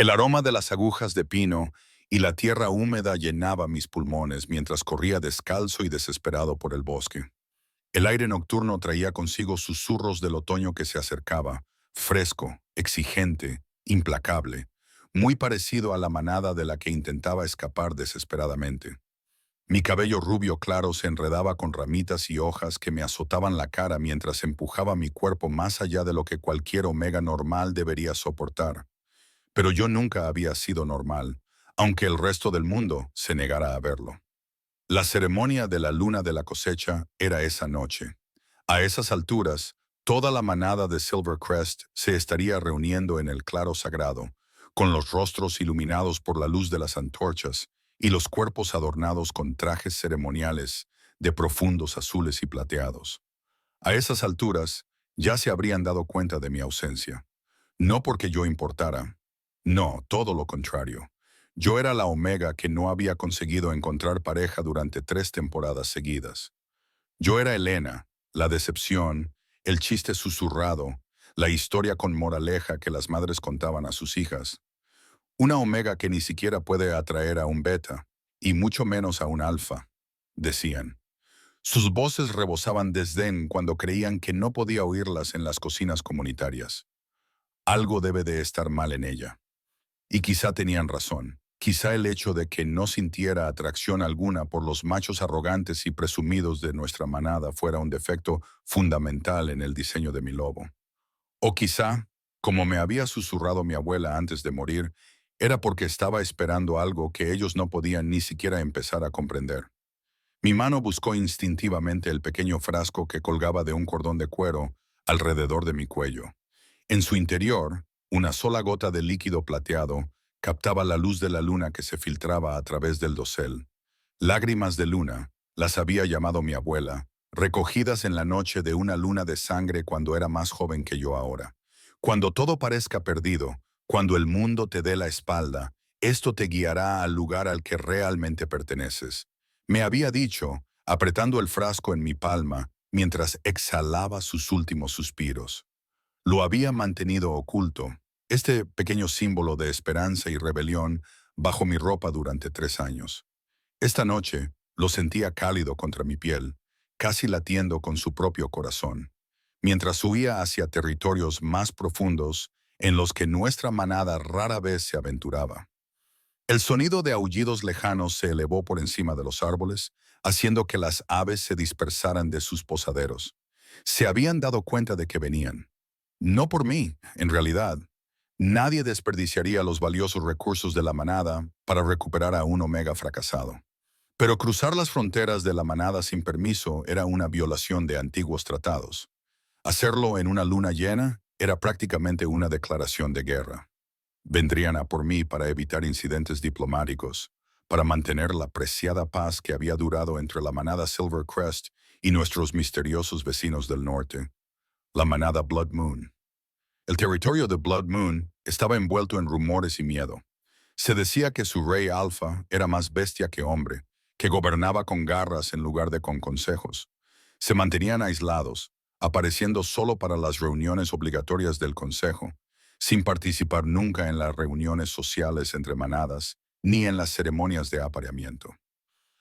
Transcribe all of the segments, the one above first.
El aroma de las agujas de pino y la tierra húmeda llenaba mis pulmones mientras corría descalzo y desesperado por el bosque. El aire nocturno traía consigo susurros del otoño que se acercaba, fresco, exigente, implacable, muy parecido a la manada de la que intentaba escapar desesperadamente. Mi cabello rubio claro se enredaba con ramitas y hojas que me azotaban la cara mientras empujaba mi cuerpo más allá de lo que cualquier omega normal debería soportar. Pero yo nunca había sido normal, aunque el resto del mundo se negara a verlo. La ceremonia de la luna de la cosecha era esa noche. A esas alturas, toda la manada de Silvercrest se estaría reuniendo en el claro sagrado, con los rostros iluminados por la luz de las antorchas y los cuerpos adornados con trajes ceremoniales de profundos azules y plateados. A esas alturas, ya se habrían dado cuenta de mi ausencia. No porque yo importara. No, todo lo contrario. Yo era la Omega que no había conseguido encontrar pareja durante 3 temporadas seguidas. Yo era Elena, la decepción, el chiste susurrado, la historia con moraleja que las madres contaban a sus hijas. Una Omega que ni siquiera puede atraer a un beta, y mucho menos a un alfa, decían. Sus voces rebosaban desdén cuando creían que no podía oírlas en las cocinas comunitarias. Algo debe de estar mal en ella. Y quizá tenían razón. Quizá el hecho de que no sintiera atracción alguna por los machos arrogantes y presumidos de nuestra manada fuera un defecto fundamental en el diseño de mi lobo. O quizá, como me había susurrado mi abuela antes de morir, era porque estaba esperando algo que ellos no podían ni siquiera empezar a comprender. Mi mano buscó instintivamente el pequeño frasco que colgaba de un cordón de cuero alrededor de mi cuello. En su interior, una sola gota de líquido plateado captaba la luz de la luna que se filtraba a través del dosel. Lágrimas de luna, las había llamado mi abuela, recogidas en la noche de una luna de sangre cuando era más joven que yo ahora. Cuando todo parezca perdido, cuando el mundo te dé la espalda, esto te guiará al lugar al que realmente perteneces. Me había dicho, apretando el frasco en mi palma, mientras exhalaba sus últimos suspiros. Lo había mantenido oculto, este pequeño símbolo de esperanza y rebelión, bajo mi ropa durante 3 años. Esta noche lo sentía cálido contra mi piel, casi latiendo con su propio corazón, mientras huía hacia territorios más profundos en los que nuestra manada rara vez se aventuraba. El sonido de aullidos lejanos se elevó por encima de los árboles, haciendo que las aves se dispersaran de sus posaderos. Se habían dado cuenta de que venían. No por mí, en realidad. Nadie desperdiciaría los valiosos recursos de la manada para recuperar a un Omega fracasado. Pero cruzar las fronteras de la manada sin permiso era una violación de antiguos tratados. Hacerlo en una luna llena era prácticamente una declaración de guerra. Vendrían a por mí para evitar incidentes diplomáticos, para mantener la preciada paz que había durado entre la manada Silvercrest y nuestros misteriosos vecinos del norte, la manada Blood Moon. El territorio de Blood Moon estaba envuelto en rumores y miedo. Se decía que su rey Alpha era más bestia que hombre, que gobernaba con garras en lugar de con consejos. Se mantenían aislados, apareciendo solo para las reuniones obligatorias del consejo, sin participar nunca en las reuniones sociales entre manadas, ni en las ceremonias de apareamiento.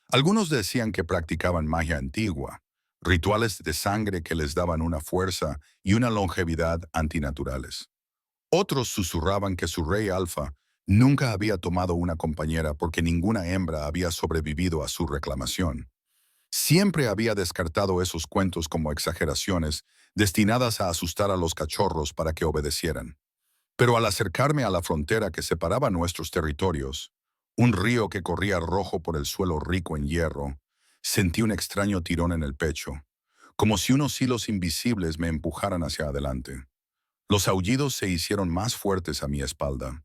Algunos decían que practicaban magia antigua, rituales de sangre que les daban una fuerza y una longevidad antinaturales. Otros susurraban que su rey Alfa nunca había tomado una compañera porque ninguna hembra había sobrevivido a su reclamación. Siempre había descartado esos cuentos como exageraciones destinadas a asustar a los cachorros para que obedecieran. Pero al acercarme a la frontera que separaba nuestros territorios, un río que corría rojo por el suelo rico en hierro, sentí un extraño tirón en el pecho, como si unos hilos invisibles me empujaran hacia adelante. Los aullidos se hicieron más fuertes a mi espalda.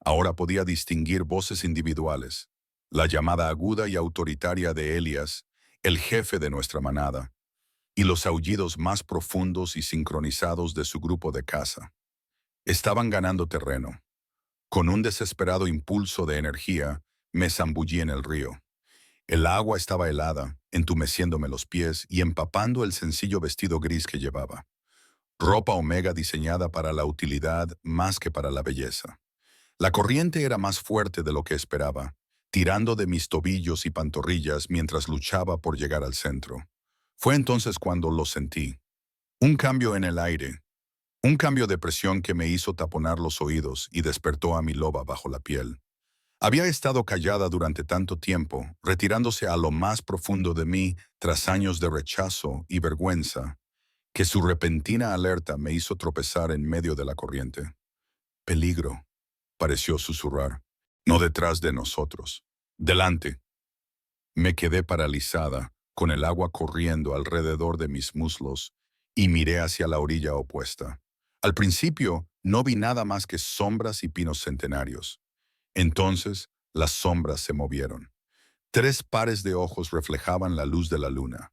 Ahora podía distinguir voces individuales, la llamada aguda y autoritaria de Elias, el jefe de nuestra manada, y los aullidos más profundos y sincronizados de su grupo de caza. Estaban ganando terreno. Con un desesperado impulso de energía, me zambullí en el río. El agua estaba helada, entumeciéndome los pies y empapando el sencillo vestido gris que llevaba. Ropa Omega diseñada para la utilidad más que para la belleza. La corriente era más fuerte de lo que esperaba, tirando de mis tobillos y pantorrillas mientras luchaba por llegar al centro. Fue entonces cuando lo sentí. Un cambio en el aire, un cambio de presión que me hizo taponar los oídos y despertó a mi loba bajo la piel. Había estado callada durante tanto tiempo, retirándose a lo más profundo de mí tras años de rechazo y vergüenza, que su repentina alerta me hizo tropezar en medio de la corriente. Peligro, pareció susurrar. No detrás de nosotros. Delante. Me quedé paralizada, con el agua corriendo alrededor de mis muslos, y miré hacia la orilla opuesta. Al principio, no vi nada más que sombras y pinos centenarios. Entonces, las sombras se movieron. 3 pares de ojos reflejaban la luz de la luna.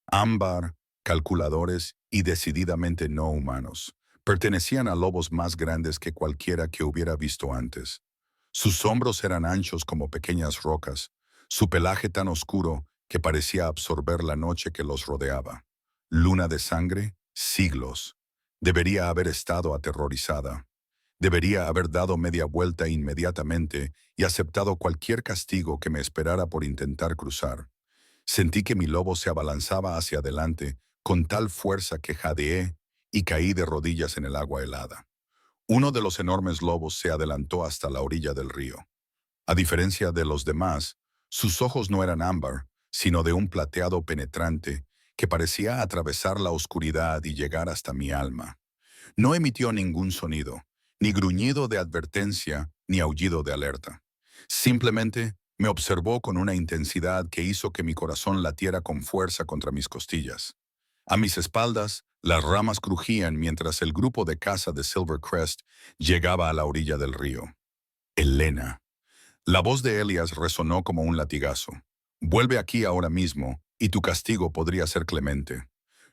Ámbar, calculadores y decididamente no humanos. Pertenecían a lobos más grandes que cualquiera que hubiera visto antes. Sus hombros eran anchos como pequeñas rocas, su pelaje tan oscuro que parecía absorber la noche que los rodeaba. Luna de sangre, siglos. Debería haber estado aterrorizada. Debería haber dado media vuelta inmediatamente y aceptado cualquier castigo que me esperara por intentar cruzar. Sentí que mi lobo se abalanzaba hacia adelante con tal fuerza que jadeé y caí de rodillas en el agua helada. Uno de los enormes lobos se adelantó hasta la orilla del río. A diferencia de los demás, sus ojos no eran ámbar, sino de un plateado penetrante que parecía atravesar la oscuridad y llegar hasta mi alma. No emitió ningún sonido, ni gruñido de advertencia, ni aullido de alerta. Simplemente me observó con una intensidad que hizo que mi corazón latiera con fuerza contra mis costillas. A mis espaldas, las ramas crujían mientras el grupo de caza de Silvercrest llegaba a la orilla del río. Elena. La voz de Elias resonó como un latigazo. Vuelve aquí ahora mismo, y tu castigo podría ser clemente.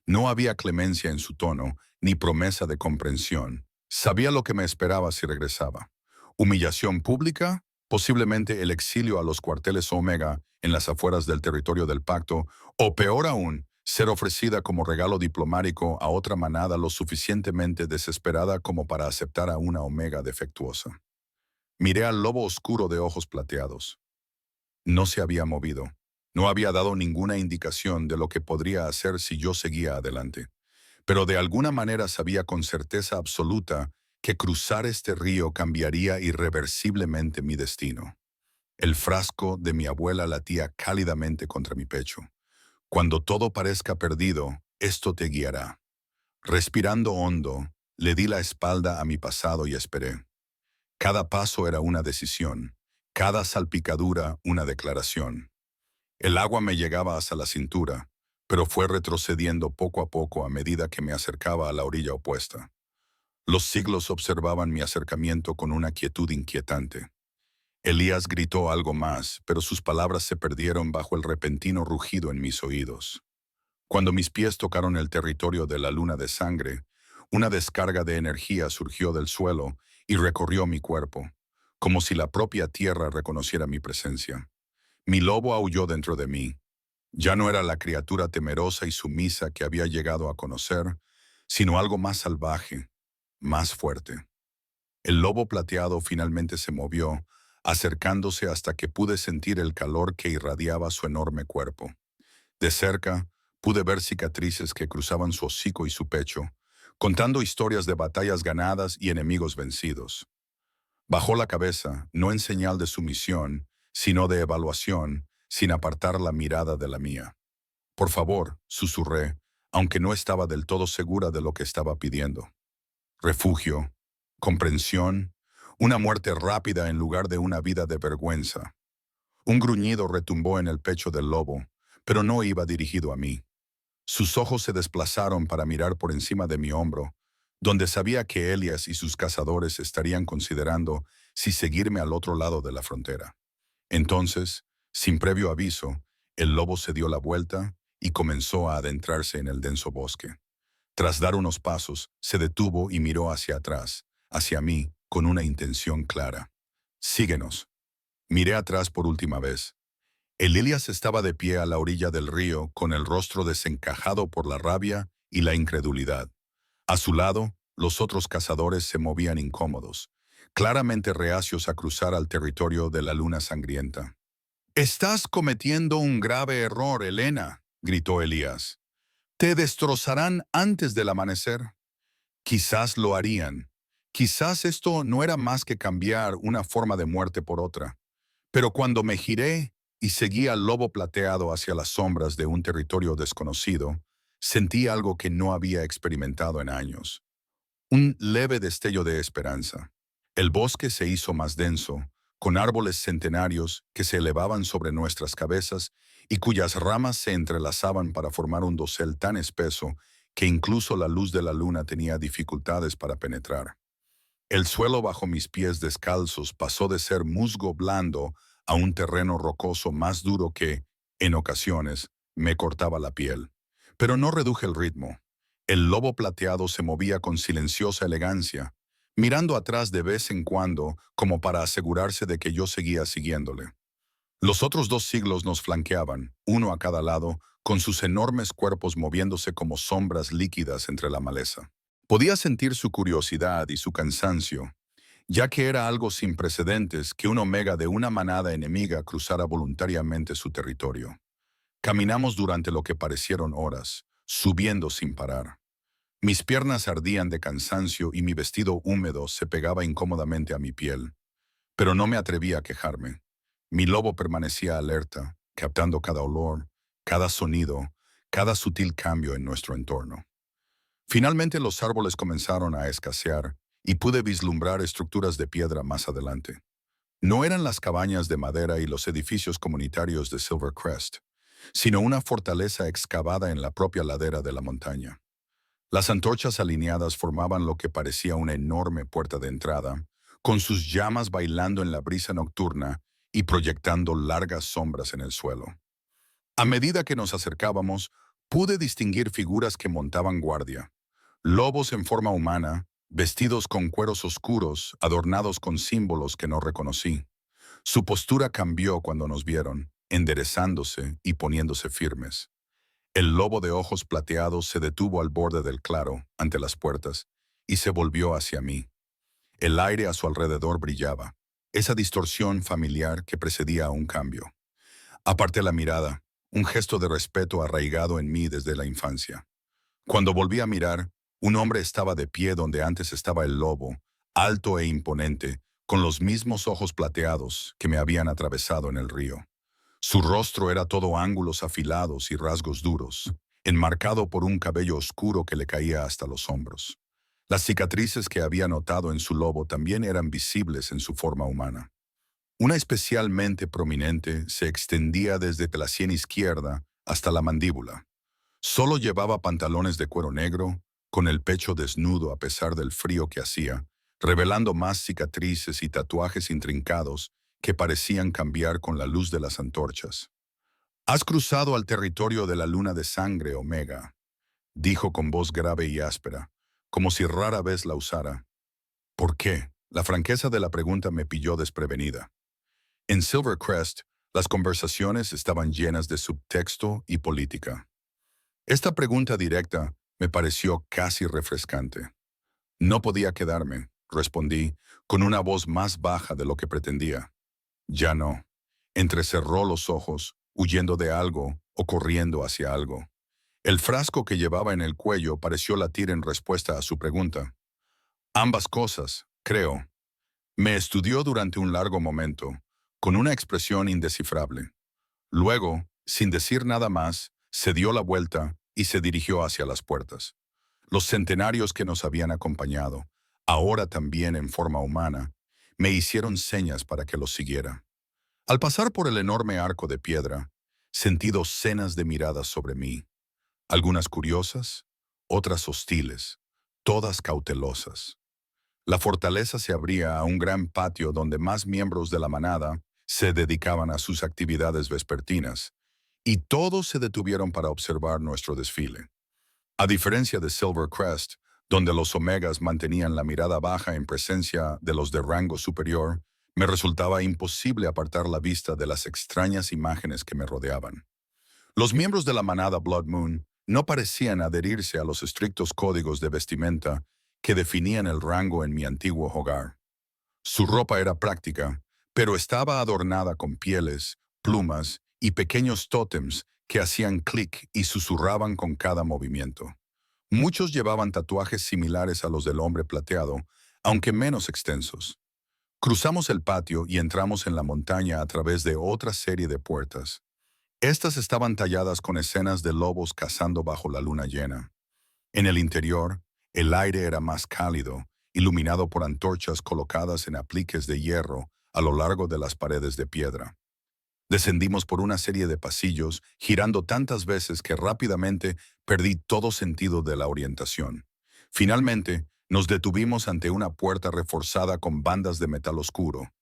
No había clemencia en su tono, ni promesa de comprensión. Sabía lo que me esperaba si regresaba. Humillación pública, posiblemente el exilio a los cuarteles Omega en las afueras del territorio del pacto, o peor aún, ser ofrecida como regalo diplomático a otra manada lo suficientemente desesperada como para aceptar a una Omega defectuosa. Miré al lobo oscuro de ojos plateados. No se había movido. No había dado ninguna indicación de lo que podría hacer si yo seguía adelante. Pero de alguna manera sabía con certeza absoluta que cruzar este río cambiaría irreversiblemente mi destino. El frasco de mi abuela latía cálidamente contra mi pecho. Cuando todo parezca perdido, esto te guiará. Respirando hondo, le di la espalda a mi pasado y esperé. Cada paso era una decisión, cada salpicadura una declaración. El agua me llegaba hasta la cintura, pero fue retrocediendo poco a poco a medida que me acercaba a la orilla opuesta. Los siglos observaban mi acercamiento con una quietud inquietante. Elías gritó algo más, pero sus palabras se perdieron bajo el repentino rugido en mis oídos. Cuando mis pies tocaron el territorio de la luna de sangre, una descarga de energía surgió del suelo y recorrió mi cuerpo, como si la propia tierra reconociera mi presencia. Mi lobo aulló dentro de mí. Ya no era la criatura temerosa y sumisa que había llegado a conocer, sino algo más salvaje, más fuerte. El lobo plateado finalmente se movió, acercándose hasta que pude sentir el calor que irradiaba su enorme cuerpo. De cerca, pude ver cicatrices que cruzaban su hocico y su pecho, contando historias de batallas ganadas y enemigos vencidos. Bajó la cabeza, no en señal de sumisión, sino de evaluación, sin apartar la mirada de la mía. Por favor, susurré, aunque no estaba del todo segura de lo que estaba pidiendo. Refugio, comprensión, una muerte rápida en lugar de una vida de vergüenza. Un gruñido retumbó en el pecho del lobo, pero no iba dirigido a mí. Sus ojos se desplazaron para mirar por encima de mi hombro, donde sabía que Elias y sus cazadores estarían considerando si seguirme al otro lado de la frontera. Entonces, sin previo aviso, el lobo se dio la vuelta y comenzó a adentrarse en el denso bosque. Tras dar unos pasos, se detuvo y miró hacia atrás, hacia mí, con una intención clara. «Síguenos». Miré atrás por última vez. El Elias estaba de pie a la orilla del río, con el rostro desencajado por la rabia y la incredulidad. A su lado, los otros cazadores se movían incómodos, claramente reacios a cruzar al territorio de la luna sangrienta. «Estás cometiendo un grave error, Elena», gritó Elías. «Te destrozarán antes del amanecer». Quizás lo harían. Quizás esto no era más que cambiar una forma de muerte por otra. Pero cuando me giré y seguí al lobo plateado hacia las sombras de un territorio desconocido, sentí algo que no había experimentado en años. Un leve destello de esperanza. El bosque se hizo más denso, con árboles centenarios que se elevaban sobre nuestras cabezas y cuyas ramas se entrelazaban para formar un dosel tan espeso que incluso la luz de la luna tenía dificultades para penetrar. El suelo bajo mis pies descalzos pasó de ser musgo blando a un terreno rocoso más duro que, en ocasiones, me cortaba la piel. Pero no reduje el ritmo. El lobo plateado se movía con silenciosa elegancia, mirando atrás de vez en cuando como para asegurarse de que yo seguía siguiéndole. Los otros dos siglos nos flanqueaban, uno a cada lado, con sus enormes cuerpos moviéndose como sombras líquidas entre la maleza. Podía sentir su curiosidad y su cansancio, ya que era algo sin precedentes que un omega de una manada enemiga cruzara voluntariamente su territorio. Caminamos durante lo que parecieron horas, subiendo sin parar. Mis piernas ardían de cansancio y mi vestido húmedo se pegaba incómodamente a mi piel, pero no me atrevía a quejarme. Mi lobo permanecía alerta, captando cada olor, cada sonido, cada sutil cambio en nuestro entorno. Finalmente los árboles comenzaron a escasear y pude vislumbrar estructuras de piedra más adelante. No eran las cabañas de madera y los edificios comunitarios de Silvercrest, sino una fortaleza excavada en la propia ladera de la montaña. Las antorchas alineadas formaban lo que parecía una enorme puerta de entrada, con sus llamas bailando en la brisa nocturna y proyectando largas sombras en el suelo. A medida que nos acercábamos, pude distinguir figuras que montaban guardia. Lobos en forma humana, vestidos con cueros oscuros, adornados con símbolos que no reconocí. Su postura cambió cuando nos vieron, enderezándose y poniéndose firmes. El lobo de ojos plateados se detuvo al borde del claro, ante las puertas, y se volvió hacia mí. El aire a su alrededor brillaba, esa distorsión familiar que precedía a un cambio. Aparté la mirada, un gesto de respeto arraigado en mí desde la infancia. Cuando volví a mirar, un hombre estaba de pie donde antes estaba el lobo, alto e imponente, con los mismos ojos plateados que me habían atravesado en el río. Su rostro era todo ángulos afilados y rasgos duros, enmarcado por un cabello oscuro que le caía hasta los hombros. Las cicatrices que había notado en su lobo también eran visibles en su forma humana. Una especialmente prominente se extendía desde la sien izquierda hasta la mandíbula. Solo llevaba pantalones de cuero negro, con el pecho desnudo a pesar del frío que hacía, revelando más cicatrices y tatuajes intrincados que parecían cambiar con la luz de las antorchas. «Has cruzado al territorio de la luna de sangre, Omega», dijo con voz grave y áspera, como si rara vez la usara. «¿Por qué?». La franqueza de la pregunta me pilló desprevenida. En Silvercrest, las conversaciones estaban llenas de subtexto y política. Esta pregunta directa me pareció casi refrescante. «No podía quedarme», respondí, con una voz más baja de lo que pretendía. «Ya no». Entrecerró los ojos, huyendo de algo o corriendo hacia algo. El frasco que llevaba en el cuello pareció latir en respuesta a su pregunta. «Ambas cosas, creo». Me estudió durante un largo momento, con una expresión indescifrable. Luego, sin decir nada más, se dio la vuelta y se dirigió hacia las puertas. Los centenarios que nos habían acompañado, ahora también en forma humana, me hicieron señas para que los siguiera. Al pasar por el enorme arco de piedra, sentí docenas de miradas sobre mí, algunas curiosas, otras hostiles, todas cautelosas. La fortaleza se abría a un gran patio donde más miembros de la manada se dedicaban a sus actividades vespertinas, y todos se detuvieron para observar nuestro desfile. A diferencia de Silvercrest, donde los omegas mantenían la mirada baja en presencia de los de rango superior, me resultaba imposible apartar la vista de las extrañas imágenes que me rodeaban. Los miembros de la manada Blood Moon no parecían adherirse a los estrictos códigos de vestimenta que definían el rango en mi antiguo hogar. Su ropa era práctica, pero estaba adornada con pieles, plumas y pequeños tótems que hacían clic y susurraban con cada movimiento. Muchos llevaban tatuajes similares a los del hombre plateado, aunque menos extensos. Cruzamos el patio y entramos en la montaña a través de otra serie de puertas. Estas estaban talladas con escenas de lobos cazando bajo la luna llena. En el interior, el aire era más cálido, iluminado por antorchas colocadas en apliques de hierro a lo largo de las paredes de piedra. Descendimos por una serie de pasillos, girando tantas veces que rápidamente perdí todo sentido de la orientación. Finalmente, nos detuvimos ante una puerta reforzada con bandas de metal oscuro.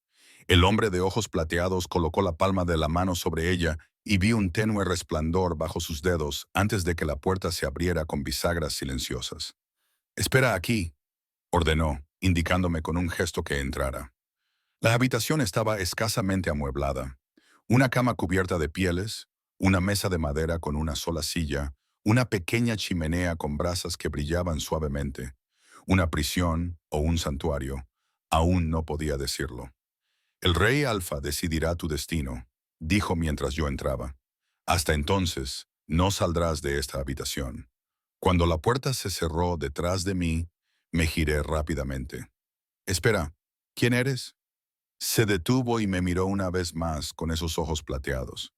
El hombre de ojos plateados colocó la palma de la mano sobre ella y vi un tenue resplandor bajo sus dedos antes de que la puerta se abriera con bisagras silenciosas. «Espera aquí», ordenó, indicándome con un gesto que entrara. La habitación estaba escasamente amueblada. Una cama cubierta de pieles, una mesa de madera con una sola silla, una pequeña chimenea con brasas que brillaban suavemente. Una prisión o un santuario. Aún no podía decirlo. «El rey Alfa decidirá tu destino», dijo mientras yo entraba. «Hasta entonces, no saldrás de esta habitación». Cuando la puerta se cerró detrás de mí, me giré rápidamente. «Espera, ¿quién eres?». Se detuvo y me miró una vez más con esos ojos plateados.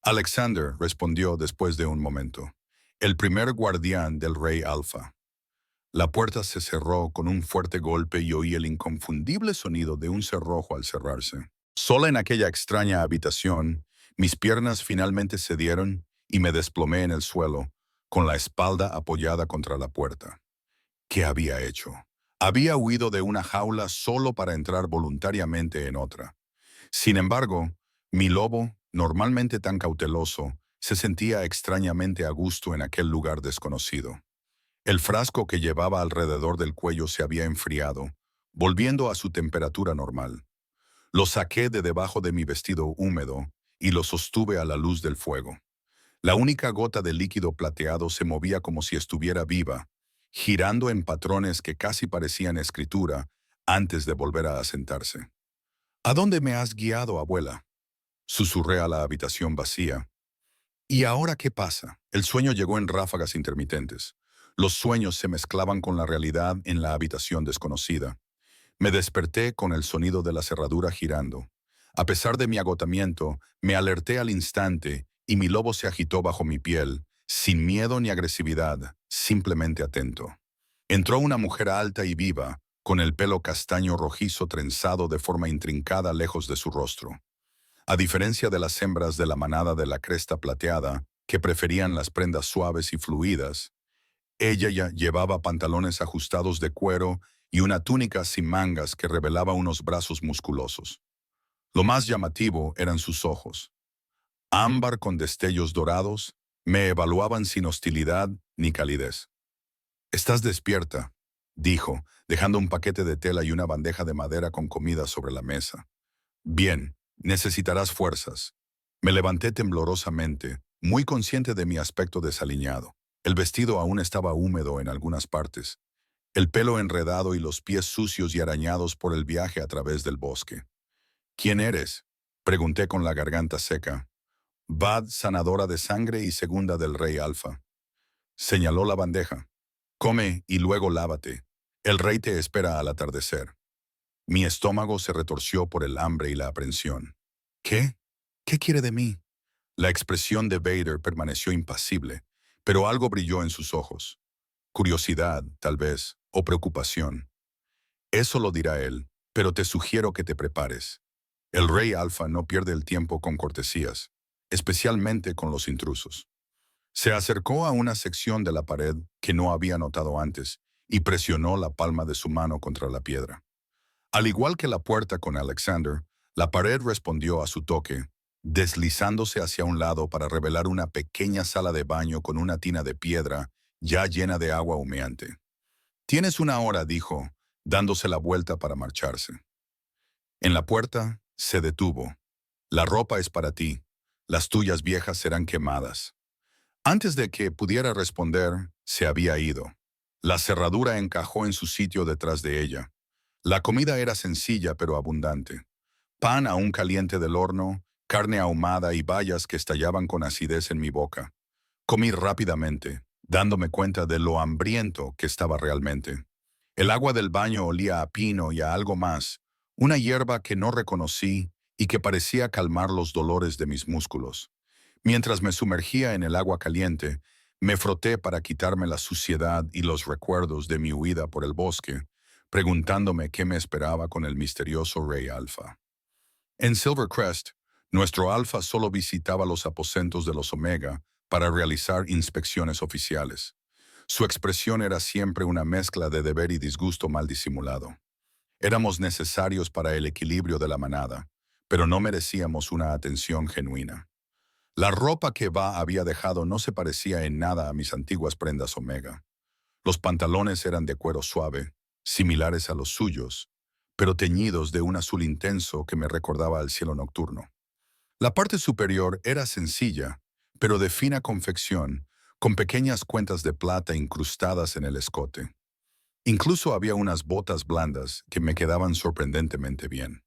«Alexander», respondió después de un momento, «el primer guardián del rey Alfa». La puerta se cerró con un fuerte golpe y oí el inconfundible sonido de un cerrojo al cerrarse. Sola en aquella extraña habitación, mis piernas finalmente cedieron y me desplomé en el suelo, con la espalda apoyada contra la puerta. ¿Qué había hecho? Había huido de una jaula solo para entrar voluntariamente en otra. Sin embargo, mi lobo, normalmente tan cauteloso, se sentía extrañamente a gusto en aquel lugar desconocido. El frasco que llevaba alrededor del cuello se había enfriado, volviendo a su temperatura normal. Lo saqué de debajo de mi vestido húmedo y lo sostuve a la luz del fuego. La única gota de líquido plateado se movía como si estuviera viva, girando en patrones que casi parecían escritura antes de volver a asentarse. «¿A dónde me has guiado, abuela?», susurré a la habitación vacía. ¿Y ahora qué pasa? El sueño llegó en ráfagas intermitentes. Los sueños se mezclaban con la realidad en la habitación desconocida. Me desperté con el sonido de la cerradura girando. A pesar de mi agotamiento, me alerté al instante y mi lobo se agitó bajo mi piel, sin miedo ni agresividad, simplemente atento. Entró una mujer alta y viva, con el pelo castaño rojizo trenzado de forma intrincada lejos de su rostro. A diferencia de las hembras de la manada de la cresta plateada, que preferían las prendas suaves y fluidas, ella ya llevaba pantalones ajustados de cuero y una túnica sin mangas que revelaba unos brazos musculosos. Lo más llamativo eran sus ojos. Ámbar con destellos dorados, me evaluaban sin hostilidad ni calidez. «Estás despierta», dijo, dejando un paquete de tela y una bandeja de madera con comida sobre la mesa. «Bien, necesitarás fuerzas». Me levanté temblorosamente, muy consciente de mi aspecto desaliñado. El vestido aún estaba húmedo en algunas partes, el pelo enredado y los pies sucios y arañados por el viaje a través del bosque. «¿Quién eres?», pregunté con la garganta seca. «Bad, sanadora de sangre y segunda del rey Alfa». Señaló la bandeja. «Come y luego lávate. El rey te espera al atardecer». Mi estómago se retorció por el hambre y la aprensión. «¿Qué? ¿Qué quiere de mí?». La expresión de Vader permaneció impasible, pero algo brilló en sus ojos. Curiosidad, tal vez, o preocupación. «Eso lo dirá él, pero te sugiero que te prepares. El rey Alfa no pierde el tiempo con cortesías, especialmente con los intrusos». Se acercó a una sección de la pared que no había notado antes y presionó la palma de su mano contra la piedra. Al igual que la puerta con Alexander, la pared respondió a su toque, deslizándose hacia un lado para revelar una pequeña sala de baño con una tina de piedra ya llena de agua humeante. «Tienes una hora», dijo, dándose la vuelta para marcharse. En la puerta se detuvo. «La ropa es para ti. Las tuyas viejas serán quemadas». Antes de que pudiera responder, se había ido. La cerradura encajó en su sitio detrás de ella. La comida era sencilla pero abundante. Pan aún caliente del horno, carne ahumada y bayas que estallaban con acidez en mi boca. Comí rápidamente, dándome cuenta de lo hambriento que estaba realmente. El agua del baño olía a pino y a algo más, una hierba que no reconocí y que parecía calmar los dolores de mis músculos. Mientras me sumergía en el agua caliente, me froté para quitarme la suciedad y los recuerdos de mi huida por el bosque, preguntándome qué me esperaba con el misterioso Rey Alpha. En Silvercrest, nuestro Alpha solo visitaba los aposentos de los Omega para realizar inspecciones oficiales. Su expresión era siempre una mezcla de deber y disgusto mal disimulado. Éramos necesarios para el equilibrio de la manada, pero no merecíamos una atención genuina. La ropa que Va había dejado no se parecía en nada a mis antiguas prendas Omega. Los pantalones eran de cuero suave, similares a los suyos, pero teñidos de un azul intenso que me recordaba al cielo nocturno. La parte superior era sencilla, pero de fina confección, con pequeñas cuentas de plata incrustadas en el escote. Incluso había unas botas blandas que me quedaban sorprendentemente bien.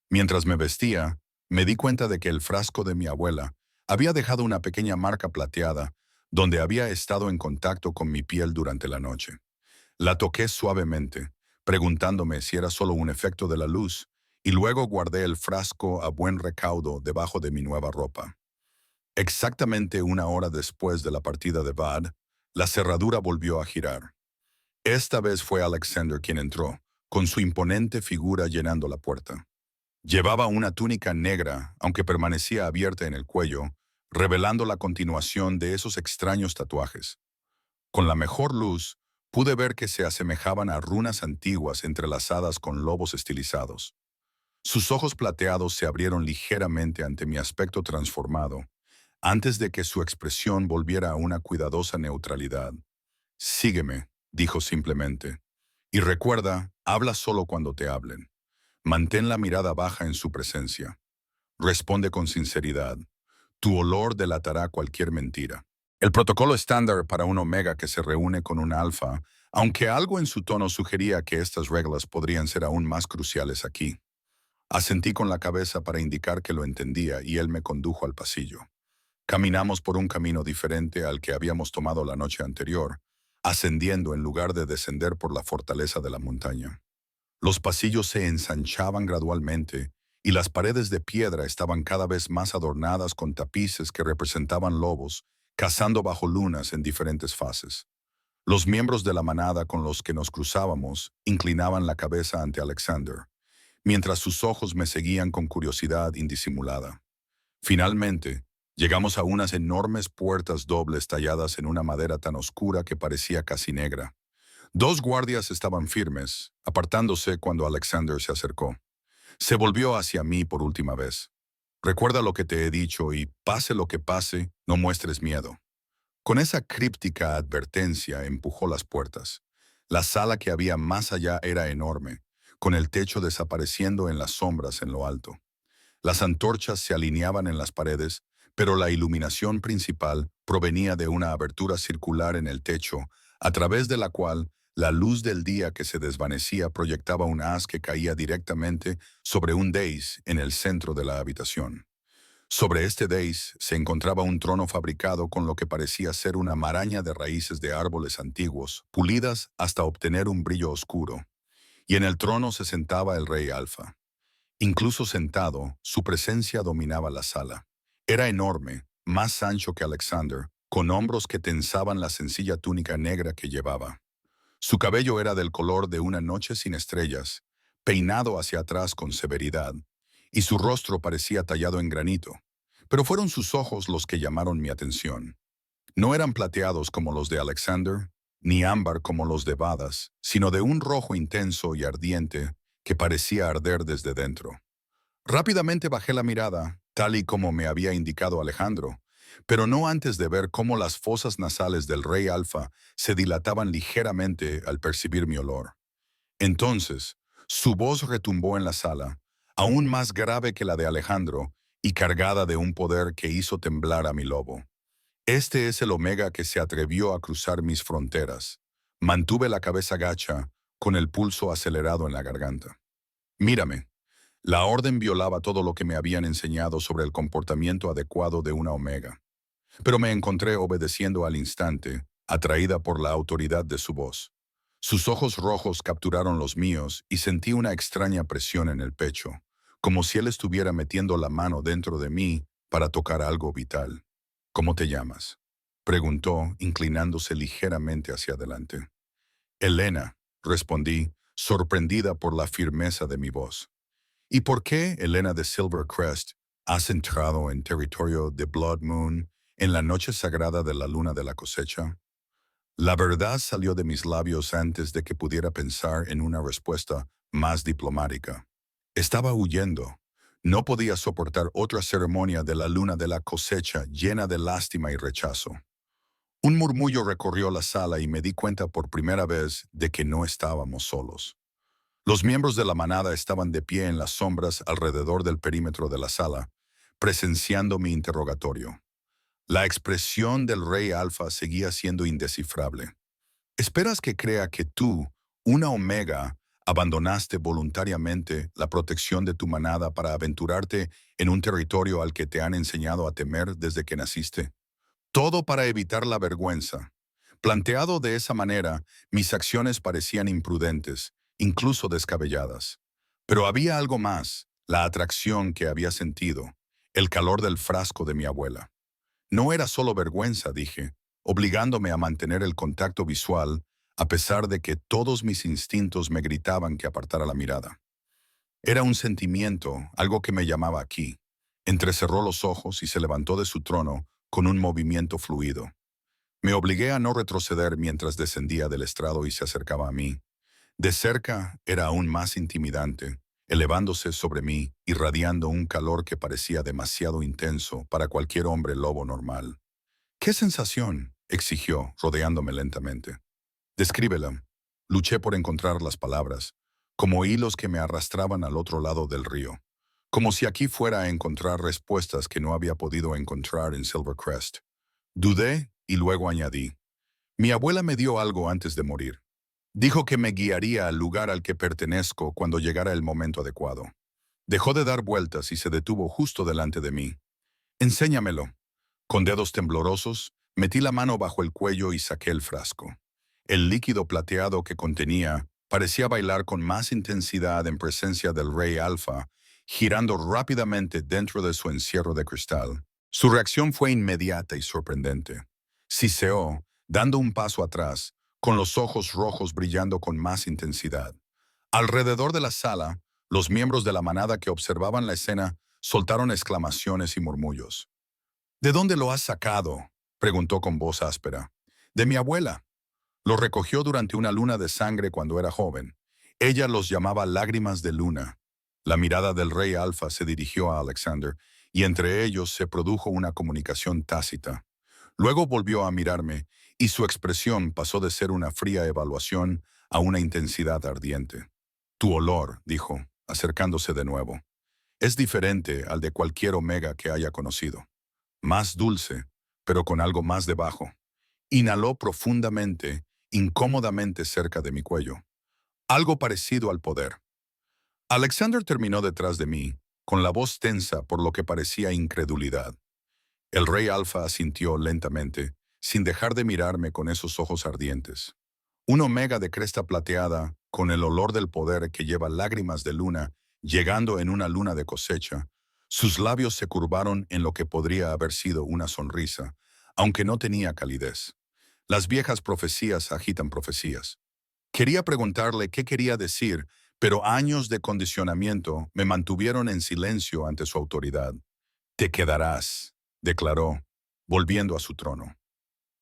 Mientras me vestía, me di cuenta de que el frasco de mi abuela había dejado una pequeña marca plateada donde había estado en contacto con mi piel durante la noche. La toqué suavemente, preguntándome si era solo un efecto de la luz, y luego guardé el frasco a buen recaudo debajo de mi nueva ropa. Exactamente una hora después de la partida de Bad, la cerradura volvió a girar. Esta vez fue Alexander quien entró, con su imponente figura llenando la puerta. Llevaba una túnica negra, aunque permanecía abierta en el cuello, revelando la continuación de esos extraños tatuajes. Con la mejor luz, pude ver que se asemejaban a runas antiguas entrelazadas con lobos estilizados. Sus ojos plateados se abrieron ligeramente ante mi aspecto transformado, antes de que su expresión volviera a una cuidadosa neutralidad. Sígueme, dijo simplemente. Y recuerda, habla solo cuando te hablen. Mantén la mirada baja en su presencia. Responde con sinceridad. Tu olor delatará cualquier mentira. El protocolo estándar para un omega que se reúne con un alfa, aunque algo en su tono sugería que estas reglas podrían ser aún más cruciales aquí. Asentí con la cabeza para indicar que lo entendía y él me condujo al pasillo. Caminamos por un camino diferente al que habíamos tomado la noche anterior, ascendiendo en lugar de descender por la fortaleza de la montaña. Los pasillos se ensanchaban gradualmente y las paredes de piedra estaban cada vez más adornadas con tapices que representaban lobos cazando bajo lunas en diferentes fases. Los miembros de la manada con los que nos cruzábamos inclinaban la cabeza ante Alexander, mientras sus ojos me seguían con curiosidad indisimulada. Finalmente, llegamos a unas enormes puertas dobles talladas en una madera tan oscura que parecía casi negra. Dos guardias estaban firmes, apartándose cuando Alexander se acercó. Se volvió hacia mí por última vez. Recuerda lo que te he dicho y, pase lo que pase, no muestres miedo. Con esa críptica advertencia empujó las puertas. La sala que había más allá era enorme, con el techo desapareciendo en las sombras en lo alto. Las antorchas se alineaban en las paredes, pero la iluminación principal provenía de una abertura circular en el techo, a través de la cual la luz del día que se desvanecía proyectaba un haz que caía directamente sobre un dais en el centro de la habitación. Sobre este dais se encontraba un trono fabricado con lo que parecía ser una maraña de raíces de árboles antiguos, pulidas hasta obtener un brillo oscuro. Y en el trono se sentaba el rey Alfa. Incluso sentado, su presencia dominaba la sala. Era enorme, más ancho que Alexander, con hombros que tensaban la sencilla túnica negra que llevaba. Su cabello era del color de una noche sin estrellas, peinado hacia atrás con severidad, y su rostro parecía tallado en granito. Pero fueron sus ojos los que llamaron mi atención. No eran plateados como los de Alexander, ni ámbar como los de Vadas, sino de un rojo intenso y ardiente que parecía arder desde dentro. Rápidamente bajé la mirada, tal y como me había indicado Alejandro, pero no antes de ver cómo las fosas nasales del rey Alfa se dilataban ligeramente al percibir mi olor. Entonces, su voz retumbó en la sala, aún más grave que la de Alejandro y cargada de un poder que hizo temblar a mi lobo. Este es el Omega que se atrevió a cruzar mis fronteras. Mantuve la cabeza gacha, con el pulso acelerado en la garganta. Mírame. La orden violaba todo lo que me habían enseñado sobre el comportamiento adecuado de una omega. Pero me encontré obedeciendo al instante, atraída por la autoridad de su voz. Sus ojos rojos capturaron los míos y sentí una extraña presión en el pecho, como si él estuviera metiendo la mano dentro de mí para tocar algo vital. ¿Cómo te llamas?, preguntó, inclinándose ligeramente hacia adelante. Elena, respondí, sorprendida por la firmeza de mi voz. ¿Y por qué, Elena de Silvercrest, has entrado en territorio de Blood Moon en la noche sagrada de la luna de la cosecha? La verdad salió de mis labios antes de que pudiera pensar en una respuesta más diplomática. Estaba huyendo. No podía soportar otra ceremonia de la luna de la cosecha llena de lástima y rechazo. Un murmullo recorrió la sala y me di cuenta por primera vez de que no estábamos solos. Los miembros de la manada estaban de pie en las sombras alrededor del perímetro de la sala, presenciando mi interrogatorio. La expresión del rey Alfa seguía siendo indescifrable. ¿Esperas que crea que tú, una omega, abandonaste voluntariamente la protección de tu manada para aventurarte en un territorio al que te han enseñado a temer desde que naciste? Todo para evitar la vergüenza. Planteado de esa manera, mis acciones parecían imprudentes, incluso descabelladas. Pero había algo más, la atracción que había sentido, el calor del frasco de mi abuela. No era solo vergüenza, dije, obligándome a mantener el contacto visual, a pesar de que todos mis instintos me gritaban que apartara la mirada. Era un sentimiento, algo que me llamaba aquí. Entrecerró los ojos y se levantó de su trono con un movimiento fluido. Me obligué a no retroceder mientras descendía del estrado y se acercaba a mí. De cerca era aún más intimidante, elevándose sobre mí, irradiando un calor que parecía demasiado intenso para cualquier hombre lobo normal. ¿Qué sensación?, exigió, rodeándome lentamente. Descríbela. Luché por encontrar las palabras, como hilos que me arrastraban al otro lado del río, como si aquí fuera a encontrar respuestas que no había podido encontrar en Silvercrest. Dudé y luego añadí. Mi abuela me dio algo antes de morir. Dijo que me guiaría al lugar al que pertenezco cuando llegara el momento adecuado. Dejó de dar vueltas y se detuvo justo delante de mí. Enséñamelo. Con dedos temblorosos, metí la mano bajo el cuello y saqué el frasco. El líquido plateado que contenía parecía bailar con más intensidad en presencia del rey Alfa, girando rápidamente dentro de su encierro de cristal. Su reacción fue inmediata y sorprendente. Siseó, dando un paso atrás, con los ojos rojos brillando con más intensidad. Alrededor de la sala, los miembros de la manada que observaban la escena soltaron exclamaciones y murmullos. ¿De dónde lo has sacado?, preguntó con voz áspera. De mi abuela. Lo recogió durante una luna de sangre cuando era joven. Ella los llamaba lágrimas de luna. La mirada del rey Alfa se dirigió a Alexander, y entre ellos se produjo una comunicación tácita. Luego volvió a mirarme, y su expresión pasó de ser una fría evaluación a una intensidad ardiente. Tu olor, dijo, acercándose de nuevo, es diferente al de cualquier omega que haya conocido. Más dulce, pero con algo más debajo. Inhaló profundamente, incómodamente cerca de mi cuello. Algo parecido al poder. Alexander terminó detrás de mí, con la voz tensa por lo que parecía incredulidad. El rey Alfa asintió lentamente, sin dejar de mirarme con esos ojos ardientes. Un omega de cresta plateada, con el olor del poder que lleva lágrimas de luna, llegando en una luna de cosecha, sus labios se curvaron en lo que podría haber sido una sonrisa, aunque no tenía calidez. Las viejas profecías agitan profecías. Quería preguntarle qué quería decir, pero años de condicionamiento me mantuvieron en silencio ante su autoridad. Te quedarás, declaró, volviendo a su trono.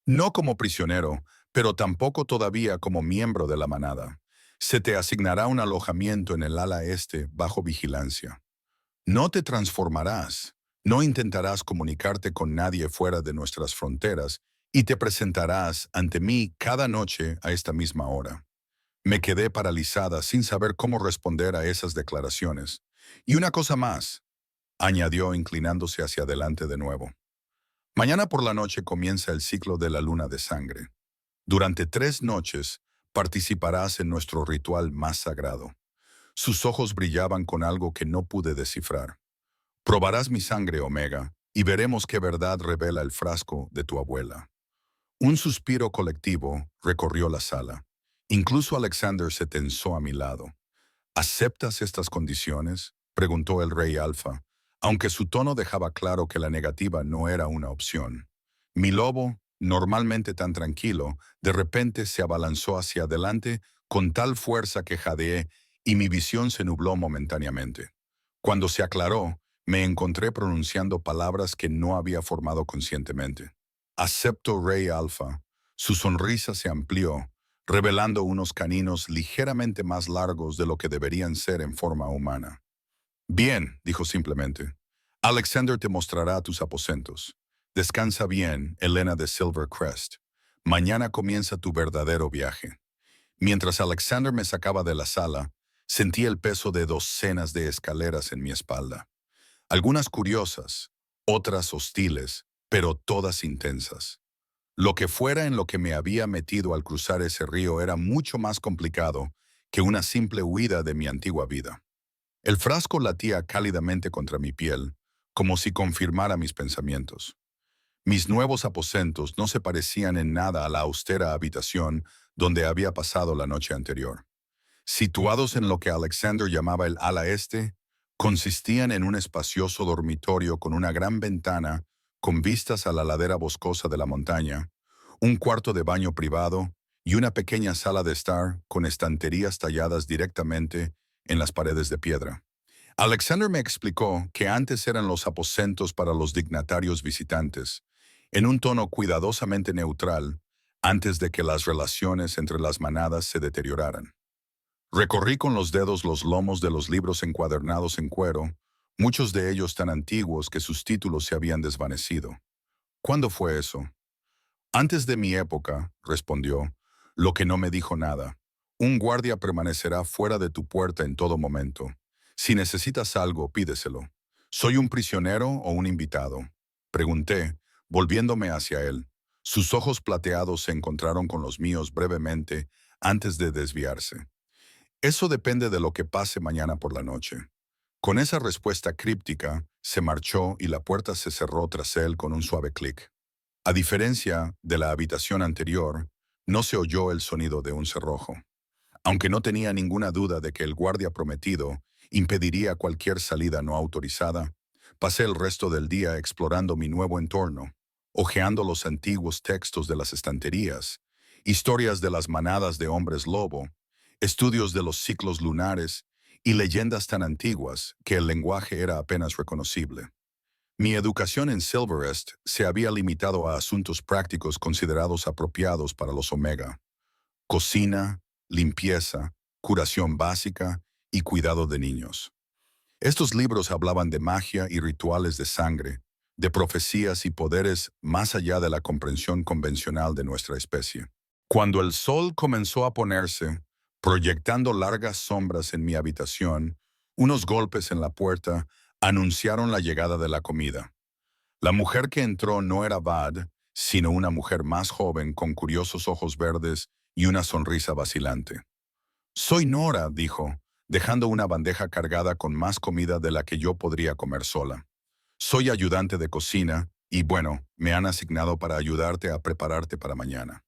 No como prisionero, pero tampoco todavía como miembro de la manada. Se te asignará un alojamiento en el ala este bajo vigilancia. No te transformarás, no intentarás comunicarte con nadie fuera de nuestras fronteras y te presentarás ante mí cada noche a esta misma hora. Me quedé paralizada sin saber cómo responder a esas declaraciones. Y una cosa más, añadió inclinándose hacia adelante de nuevo. Mañana por la noche comienza el ciclo de la luna de sangre. Durante 3 noches Participarás en nuestro ritual más sagrado. Sus ojos brillaban con algo que no pude descifrar. Probarás mi sangre, Omega, y veremos qué verdad revela el frasco de tu abuela. Un suspiro colectivo recorrió la sala. Incluso Alexander se tensó a mi lado. ¿Aceptas estas condiciones?, preguntó el rey Alfa, aunque su tono dejaba claro que la negativa no era una opción. Mi lobo, normalmente tan tranquilo, de repente se abalanzó hacia adelante con tal fuerza que jadeé y mi visión se nubló momentáneamente. Cuando se aclaró, me encontré pronunciando palabras que no había formado conscientemente. Acepto, Rey Alfa. Su sonrisa se amplió, revelando unos caninos ligeramente más largos de lo que deberían ser en forma humana. Bien, dijo simplemente. Alexander te mostrará tus aposentos. Descansa bien, Helena de Silvercrest. Mañana comienza tu verdadero viaje. Mientras Alexander me sacaba de la sala, sentí el peso de docenas de escaleras en mi espalda. Algunas curiosas, otras hostiles, pero todas intensas. Lo que fuera en lo que me había metido al cruzar ese río era mucho más complicado que una simple huida de mi antigua vida. El frasco latía cálidamente contra mi piel, como si confirmara mis pensamientos. Mis nuevos aposentos no se parecían en nada a la austera habitación donde había pasado la noche anterior. Situados en lo que Alexander llamaba el ala este, consistían en un espacioso dormitorio con una gran ventana con vistas a la ladera boscosa de la montaña, un cuarto de baño privado y una pequeña sala de estar con estanterías talladas directamente en las paredes de piedra. Alexander me explicó que antes eran los aposentos para los dignatarios visitantes, en un tono cuidadosamente neutral, antes de que las relaciones entre las manadas se deterioraran. Recorrí con los dedos los lomos de los libros encuadernados en cuero, muchos de ellos tan antiguos que sus títulos se habían desvanecido. ¿Cuándo fue eso? Antes de mi época, respondió, lo que no me dijo nada. Un guardia permanecerá fuera de tu puerta en todo momento. Si necesitas algo, pídeselo. ¿Soy un prisionero o un invitado?, pregunté, volviéndome hacia él. Sus ojos plateados se encontraron con los míos brevemente antes de desviarse. Eso depende de lo que pase mañana por la noche. Con esa respuesta críptica, se marchó y la puerta se cerró tras él con un suave clic. A diferencia de la habitación anterior, no se oyó el sonido de un cerrojo. Aunque no tenía ninguna duda de que el guardia prometido impediría cualquier salida no autorizada, pasé el resto del día explorando mi nuevo entorno, hojeando los antiguos textos de las estanterías, historias de las manadas de hombres lobo, estudios de los ciclos lunares y leyendas tan antiguas que el lenguaje era apenas reconocible. Mi educación en Silverest se había limitado a asuntos prácticos considerados apropiados para los Omega: cocina, limpieza, curación básica y cuidado de niños. Estos libros hablaban de magia y rituales de sangre, de profecías y poderes más allá de la comprensión convencional de nuestra especie. Cuando el sol comenzó a ponerse, proyectando largas sombras en mi habitación, unos golpes en la puerta anunciaron la llegada de la comida. La mujer que entró no era Vad, sino una mujer más joven con curiosos ojos verdes y una sonrisa vacilante. «Soy Nora», dijo, dejando una bandeja cargada con más comida de la que yo podría comer sola. «Soy ayudante de cocina y, bueno, me han asignado para ayudarte a prepararte para mañana».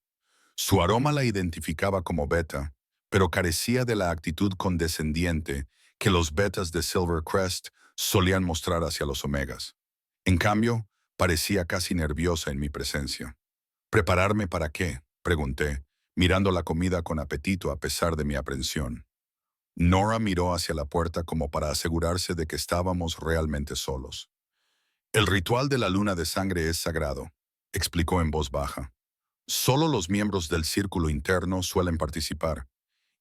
Su aroma la identificaba como beta, pero carecía de la actitud condescendiente que los betas de Silvercrest solían mostrar hacia los omegas. En cambio, parecía casi nerviosa en mi presencia. «¿Prepararme para qué?», pregunté, mirando la comida con apetito a pesar de mi aprensión. Nora miró hacia la puerta como para asegurarse de que estábamos realmente solos. «El ritual de la luna de sangre es sagrado», explicó en voz baja. «Solo los miembros del círculo interno suelen participar,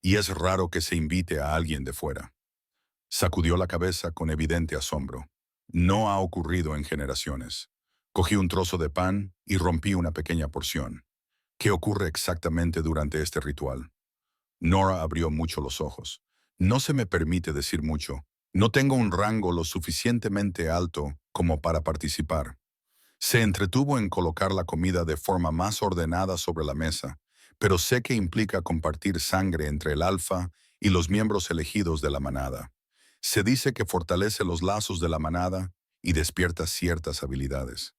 y es raro que se invite a alguien de fuera». Sacudió la cabeza con evidente asombro. «No ha ocurrido en generaciones». Cogí un trozo de pan y rompí una pequeña porción. «¿Qué ocurre exactamente durante este ritual?». Nora abrió mucho los ojos. «No se me permite decir mucho. No tengo un rango lo suficientemente alto como para participar». Se entretuvo en colocar la comida de forma más ordenada sobre la mesa, pero sé que implica compartir sangre entre el alfa y los miembros elegidos de la manada. Se dice que fortalece los lazos de la manada y despierta ciertas habilidades.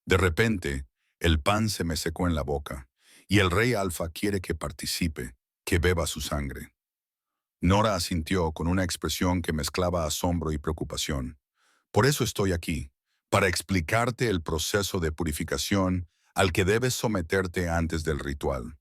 De repente, el pan se me secó en la boca, y el rey alfa quiere que participe, que beba su sangre. Nora asintió con una expresión que mezclaba asombro y preocupación. Por eso estoy aquí, para explicarte el proceso de purificación al que debes someterte antes del ritual.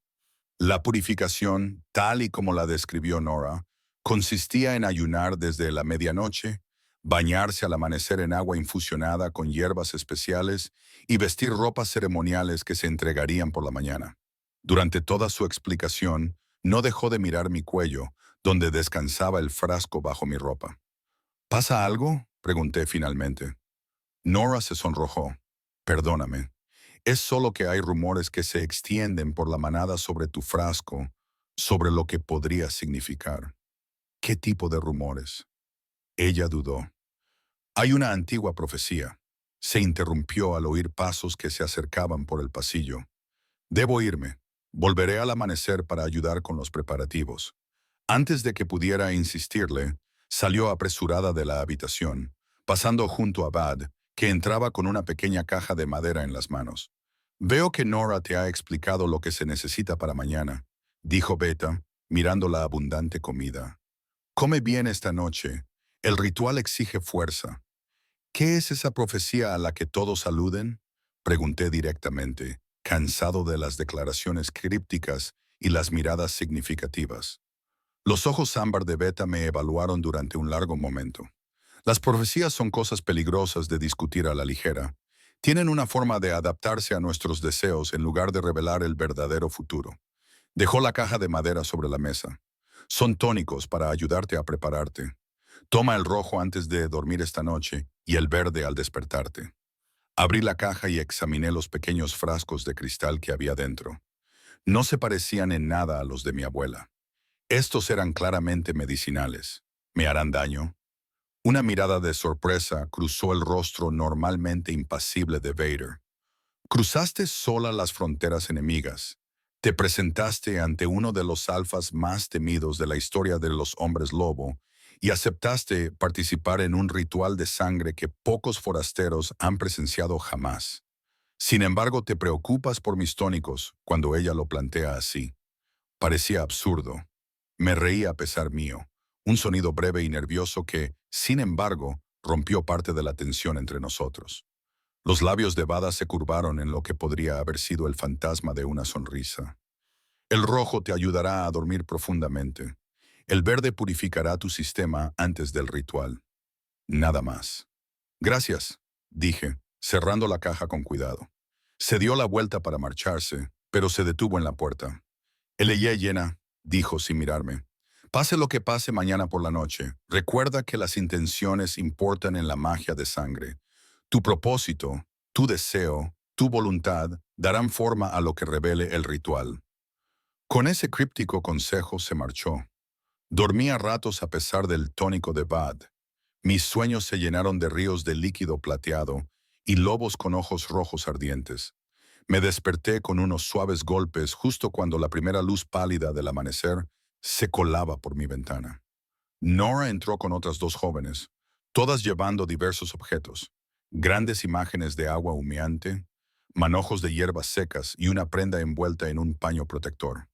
La purificación, tal y como la describió Nora, consistía en ayunar desde la medianoche, bañarse al amanecer en agua infusionada con hierbas especiales y vestir ropas ceremoniales que se entregarían por la mañana. Durante toda su explicación, no dejó de mirar mi cuello, donde descansaba el frasco bajo mi ropa. ¿Pasa algo?, pregunté finalmente. Nora se sonrojó. Perdóname. Es solo que hay rumores que se extienden por la manada sobre tu frasco, sobre lo que podría significar. ¿Qué tipo de rumores? Ella dudó. Hay una antigua profecía. Se interrumpió al oír pasos que se acercaban por el pasillo. Debo irme. Volveré al amanecer para ayudar con los preparativos. Antes de que pudiera insistirle, salió apresurada de la habitación, pasando junto a Bad, que entraba con una pequeña caja de madera en las manos. Veo que Nora te ha explicado lo que se necesita para mañana, dijo Beta, mirando la abundante comida. Come bien esta noche. El ritual exige fuerza. ¿Qué es esa profecía a la que todos aluden? Pregunté directamente, cansado de las declaraciones crípticas y las miradas significativas. Los ojos ámbar de Beta me evaluaron durante un largo momento. Las profecías son cosas peligrosas de discutir a la ligera. Tienen una forma de adaptarse a nuestros deseos en lugar de revelar el verdadero futuro. Dejó la caja de madera sobre la mesa. Son tónicos para ayudarte a prepararte. Toma el rojo antes de dormir esta noche y el verde al despertarte. Abrí la caja y examiné los pequeños frascos de cristal que había dentro. No se parecían en nada a los de mi abuela. Estos eran claramente medicinales. ¿Me harán daño? Una mirada de sorpresa cruzó el rostro normalmente impasible de Vader. Cruzaste sola las fronteras enemigas. Te presentaste ante uno de los alfas más temidos de la historia de los hombres lobo y aceptaste participar en un ritual de sangre que pocos forasteros han presenciado jamás. Sin embargo, te preocupas por mis tónicos cuando ella lo plantea así. Parecía absurdo. Me reí a pesar mío, un sonido breve y nervioso que, sin embargo, rompió parte de la tensión entre nosotros. Los labios de Bada se curvaron en lo que podría haber sido el fantasma de una sonrisa. El rojo te ayudará a dormir profundamente. El verde purificará tu sistema antes del ritual. Nada más. Gracias, dije, cerrando la caja con cuidado. Se dio la vuelta para marcharse, pero se detuvo en la puerta. Eleye llena, dijo sin mirarme. Pase lo que pase mañana por la noche, recuerda que las intenciones importan en la magia de sangre. Tu propósito, tu deseo, tu voluntad darán forma a lo que revele el ritual. Con ese críptico consejo se marchó. Dormí a ratos a pesar del tónico de Bad. Mis sueños se llenaron de ríos de líquido plateado y lobos con ojos rojos ardientes. Me desperté con unos suaves golpes justo cuando la primera luz pálida del amanecer se colaba por mi ventana. Nora entró con otras dos jóvenes, todas llevando diversos objetos, grandes imágenes de agua humeante, manojos de hierbas secas y una prenda envuelta en un paño protector.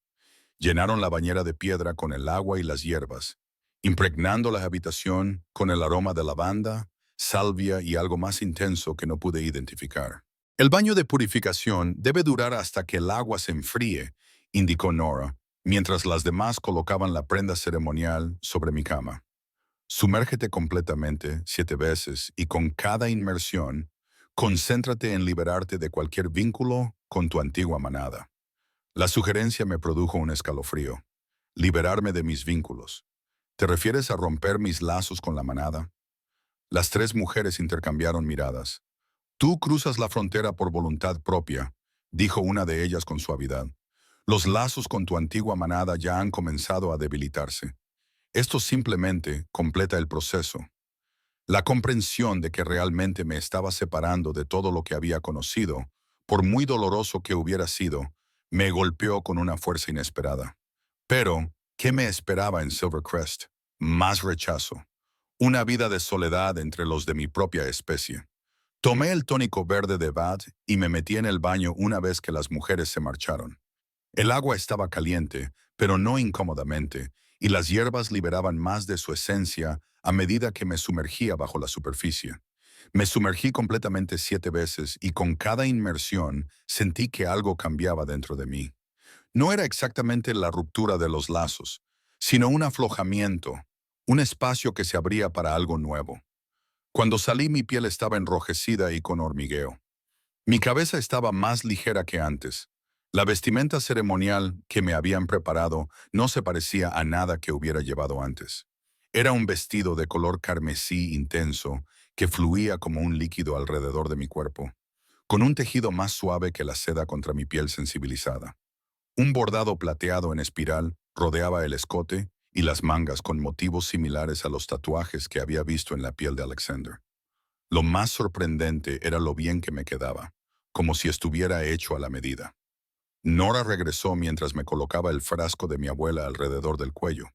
Llenaron la bañera de piedra con el agua y las hierbas, impregnando la habitación con el aroma de lavanda, salvia y algo más intenso que no pude identificar. El baño de purificación debe durar hasta que el agua se enfríe, indicó Nora, mientras las demás colocaban la prenda ceremonial sobre mi cama. Sumérgete completamente 7 veces y con cada inmersión, concéntrate en liberarte de cualquier vínculo con tu antigua manada. La sugerencia me produjo un escalofrío. Liberarme de mis vínculos. ¿Te refieres a romper mis lazos con la manada? Las 3 mujeres intercambiaron miradas. Tú cruzas la frontera por voluntad propia, dijo una de ellas con suavidad. Los lazos con tu antigua manada ya han comenzado a debilitarse. Esto simplemente completa el proceso. La comprensión de que realmente me estaba separando de todo lo que había conocido, por muy doloroso que hubiera sido, Me golpeó con una fuerza inesperada. Pero, ¿qué me esperaba en Silvercrest? Más rechazo. Una vida de soledad entre los de mi propia especie. Tomé el tónico verde de Bad y me metí en el baño una vez que las mujeres se marcharon. El agua estaba caliente, pero no incómodamente, y las hierbas liberaban más de su esencia a medida que me sumergía bajo la superficie. Me sumergí completamente 7 veces y con cada inmersión sentí que algo cambiaba dentro de mí. No era exactamente la ruptura de los lazos, sino un aflojamiento, un espacio que se abría para algo nuevo. Cuando salí mi piel estaba enrojecida y con hormigueo. Mi cabeza estaba más ligera que antes. La vestimenta ceremonial que me habían preparado no se parecía a nada que hubiera llevado antes. Era un vestido de color carmesí intenso que fluía como un líquido alrededor de mi cuerpo, con un tejido más suave que la seda contra mi piel sensibilizada. Un bordado plateado en espiral rodeaba el escote y las mangas con motivos similares a los tatuajes que había visto en la piel de Alexander. Lo más sorprendente era lo bien que me quedaba, como si estuviera hecho a la medida. Nora regresó mientras me colocaba el frasco de mi abuela alrededor del cuello,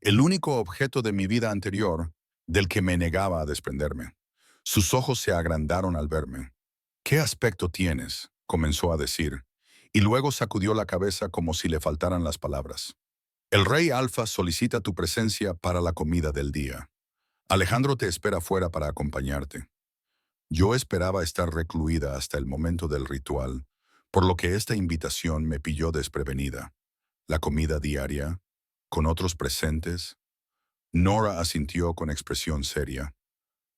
el único objeto de mi vida anterior del que me negaba a desprenderme. Sus ojos se agrandaron al verme. «¿Qué aspecto tienes?», comenzó a decir, y luego sacudió la cabeza como si le faltaran las palabras. «El rey Alfa solicita tu presencia para la comida del día. Alejandro te espera fuera para acompañarte». Yo esperaba estar recluida hasta el momento del ritual, por lo que esta invitación me pilló desprevenida. La comida diaria, con otros presentes. Nora asintió con expresión seria.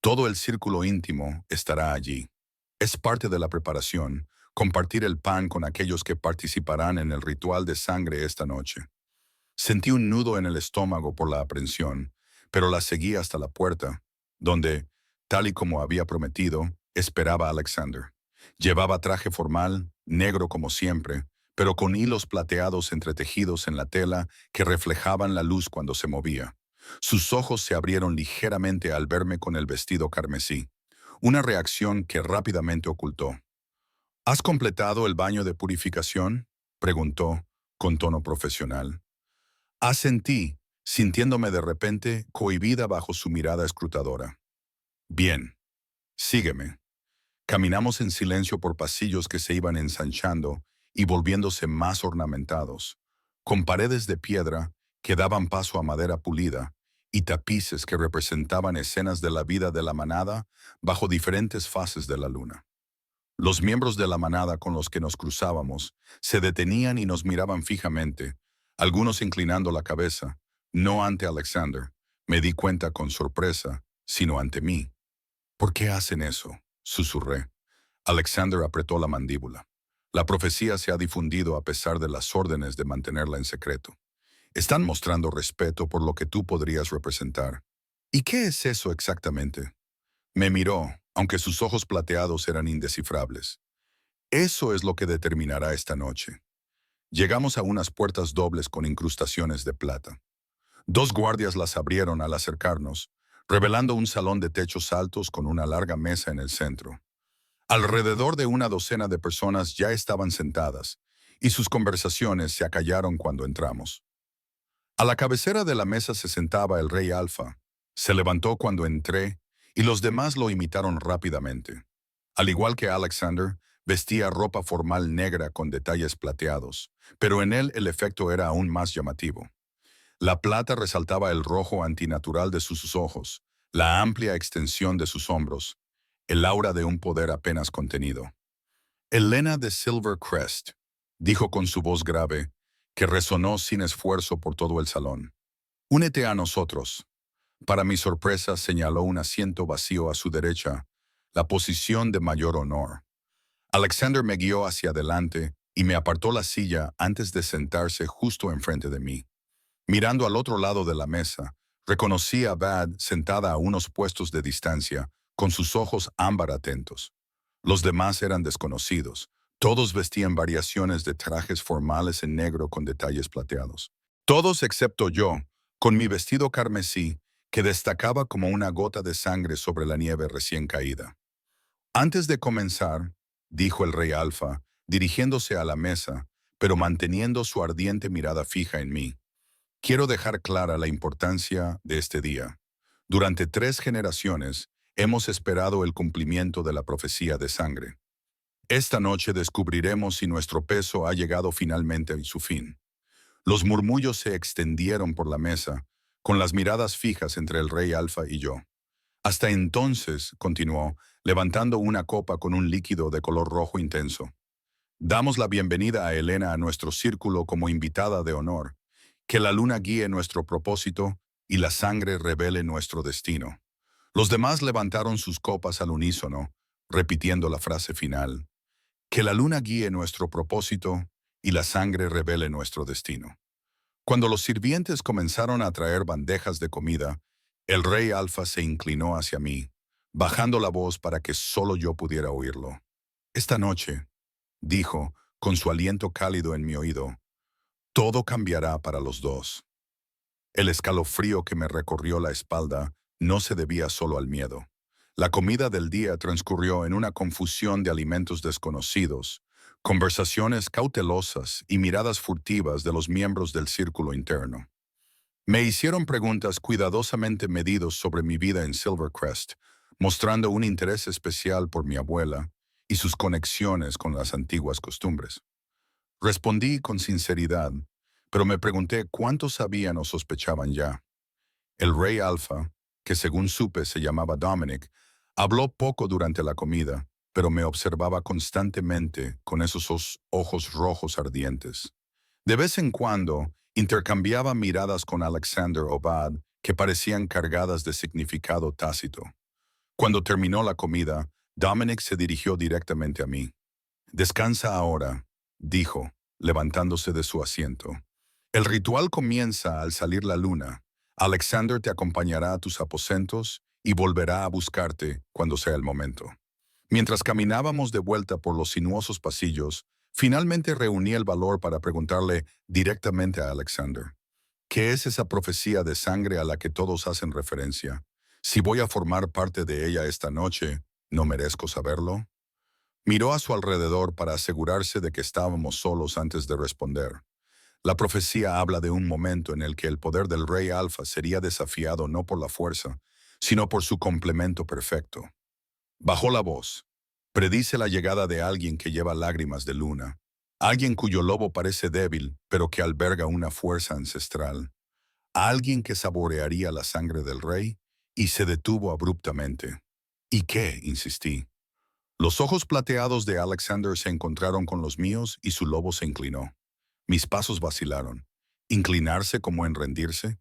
Todo el círculo íntimo estará allí. Es parte de la preparación, compartir el pan con aquellos que participarán en el ritual de sangre esta noche. Sentí un nudo en el estómago por la aprensión, pero la seguí hasta la puerta, donde, tal y como había prometido, esperaba a Alexander. Llevaba traje formal, negro como siempre, pero con hilos plateados entretejidos en la tela que reflejaban la luz cuando se movía. Sus ojos se abrieron ligeramente al verme con el vestido carmesí, una reacción que rápidamente ocultó. «¿Has completado el baño de purificación?», preguntó, con tono profesional. Asentí, sintiéndome de repente cohibida bajo su mirada escrutadora. «Bien, sígueme». Caminamos en silencio por pasillos que se iban ensanchando y volviéndose más ornamentados, con paredes de piedra que daban paso a madera pulida y tapices que representaban escenas de la vida de la manada bajo diferentes fases de la luna. Los miembros de la manada con los que nos cruzábamos se detenían y nos miraban fijamente, algunos inclinando la cabeza, no ante Alexander, me di cuenta con sorpresa, sino ante mí. «¿Por qué hacen eso?», susurré. Alexander apretó la mandíbula. «La profecía se ha difundido a pesar de las órdenes de mantenerla en secreto. Están mostrando respeto por lo que tú podrías representar». «¿Y qué es eso exactamente?». Me miró, aunque sus ojos plateados eran indescifrables. «Eso es lo que determinará esta noche». Llegamos a unas puertas dobles con incrustaciones de plata. Dos guardias las abrieron al acercarnos, revelando un salón de techos altos con una larga mesa en el centro. Alrededor de una docena de personas ya estaban sentadas, y sus conversaciones se acallaron cuando entramos. A la cabecera de la mesa se sentaba el rey Alfa. Se levantó cuando entré, y los demás lo imitaron rápidamente. Al igual que Alexander, vestía ropa formal negra con detalles plateados, pero en él el efecto era aún más llamativo. La plata resaltaba el rojo antinatural de sus ojos, la amplia extensión de sus hombros, el aura de un poder apenas contenido. «Helena de Silvercrest», dijo con su voz grave, que resonó sin esfuerzo por todo el salón. «Únete a nosotros». Para mi sorpresa señaló un asiento vacío a su derecha, la posición de mayor honor. Alexander me guió hacia adelante y me apartó la silla antes de sentarse justo enfrente de mí. Mirando al otro lado de la mesa, reconocí a Bad sentada a unos puestos de distancia, con sus ojos ámbar atentos. Los demás eran desconocidos. Todos vestían variaciones de trajes formales en negro con detalles plateados. Todos excepto yo, con mi vestido carmesí, que destacaba como una gota de sangre sobre la nieve recién caída. «Antes de comenzar», dijo el rey Alfa, dirigiéndose a la mesa, pero manteniendo su ardiente mirada fija en mí. Quiero dejar clara la importancia de este día. Durante 3 generaciones hemos esperado el cumplimiento de la profecía de sangre. Esta noche descubriremos si nuestro peso ha llegado finalmente a su fin. Los murmullos se extendieron por la mesa, con las miradas fijas entre el rey Alfa y yo. Hasta entonces, continuó, levantando una copa con un líquido de color rojo intenso. Damos la bienvenida a Helena a nuestro círculo como invitada de honor. Que la luna guíe nuestro propósito y la sangre revele nuestro destino. Los demás levantaron sus copas al unísono, repitiendo la frase final. Que la luna guíe nuestro propósito y la sangre revele nuestro destino. Cuando los sirvientes comenzaron a traer bandejas de comida, el rey Alfa se inclinó hacia mí, bajando la voz para que solo yo pudiera oírlo. Esta noche, dijo, con su aliento cálido en mi oído, todo cambiará para los dos. El escalofrío que me recorrió la espalda no se debía solo al miedo. La comida del día transcurrió en una confusión de alimentos desconocidos, conversaciones cautelosas y miradas furtivas de los miembros del círculo interno. Me hicieron preguntas cuidadosamente medidos sobre mi vida en Silvercrest, mostrando un interés especial por mi abuela y sus conexiones con las antiguas costumbres. Respondí con sinceridad, pero me pregunté cuántos sabían o sospechaban ya. El rey Alfa, que según supe se llamaba Dominic, habló poco durante la comida, pero me observaba constantemente con esos ojos rojos ardientes. De vez en cuando, intercambiaba miradas con Alexander Obad que parecían cargadas de significado tácito. Cuando terminó la comida, Dominic se dirigió directamente a mí. Descansa ahora, dijo, levantándose de su asiento. El ritual comienza al salir la luna. Alexander te acompañará a tus aposentos y volverá a buscarte cuando sea el momento. Mientras caminábamos de vuelta por los sinuosos pasillos, finalmente reuní el valor para preguntarle directamente a Alexander. ¿Qué es esa profecía de sangre a la que todos hacen referencia? Si voy a formar parte de ella esta noche, ¿no merezco saberlo? Miró a su alrededor para asegurarse de que estábamos solos antes de responder. La profecía habla de un momento en el que el poder del rey Alfa sería desafiado no por la fuerza, sino por su complemento perfecto. Bajó la voz. Predice la llegada de alguien que lleva lágrimas de luna, alguien cuyo lobo parece débil, pero que alberga una fuerza ancestral, alguien que saborearía la sangre del rey, y se detuvo abruptamente. ¿Y qué? Insistí. Los ojos plateados de Alexander se encontraron con los míos y su lobo se inclinó. Mis pasos vacilaron. ¿Inclinarse como en rendirse?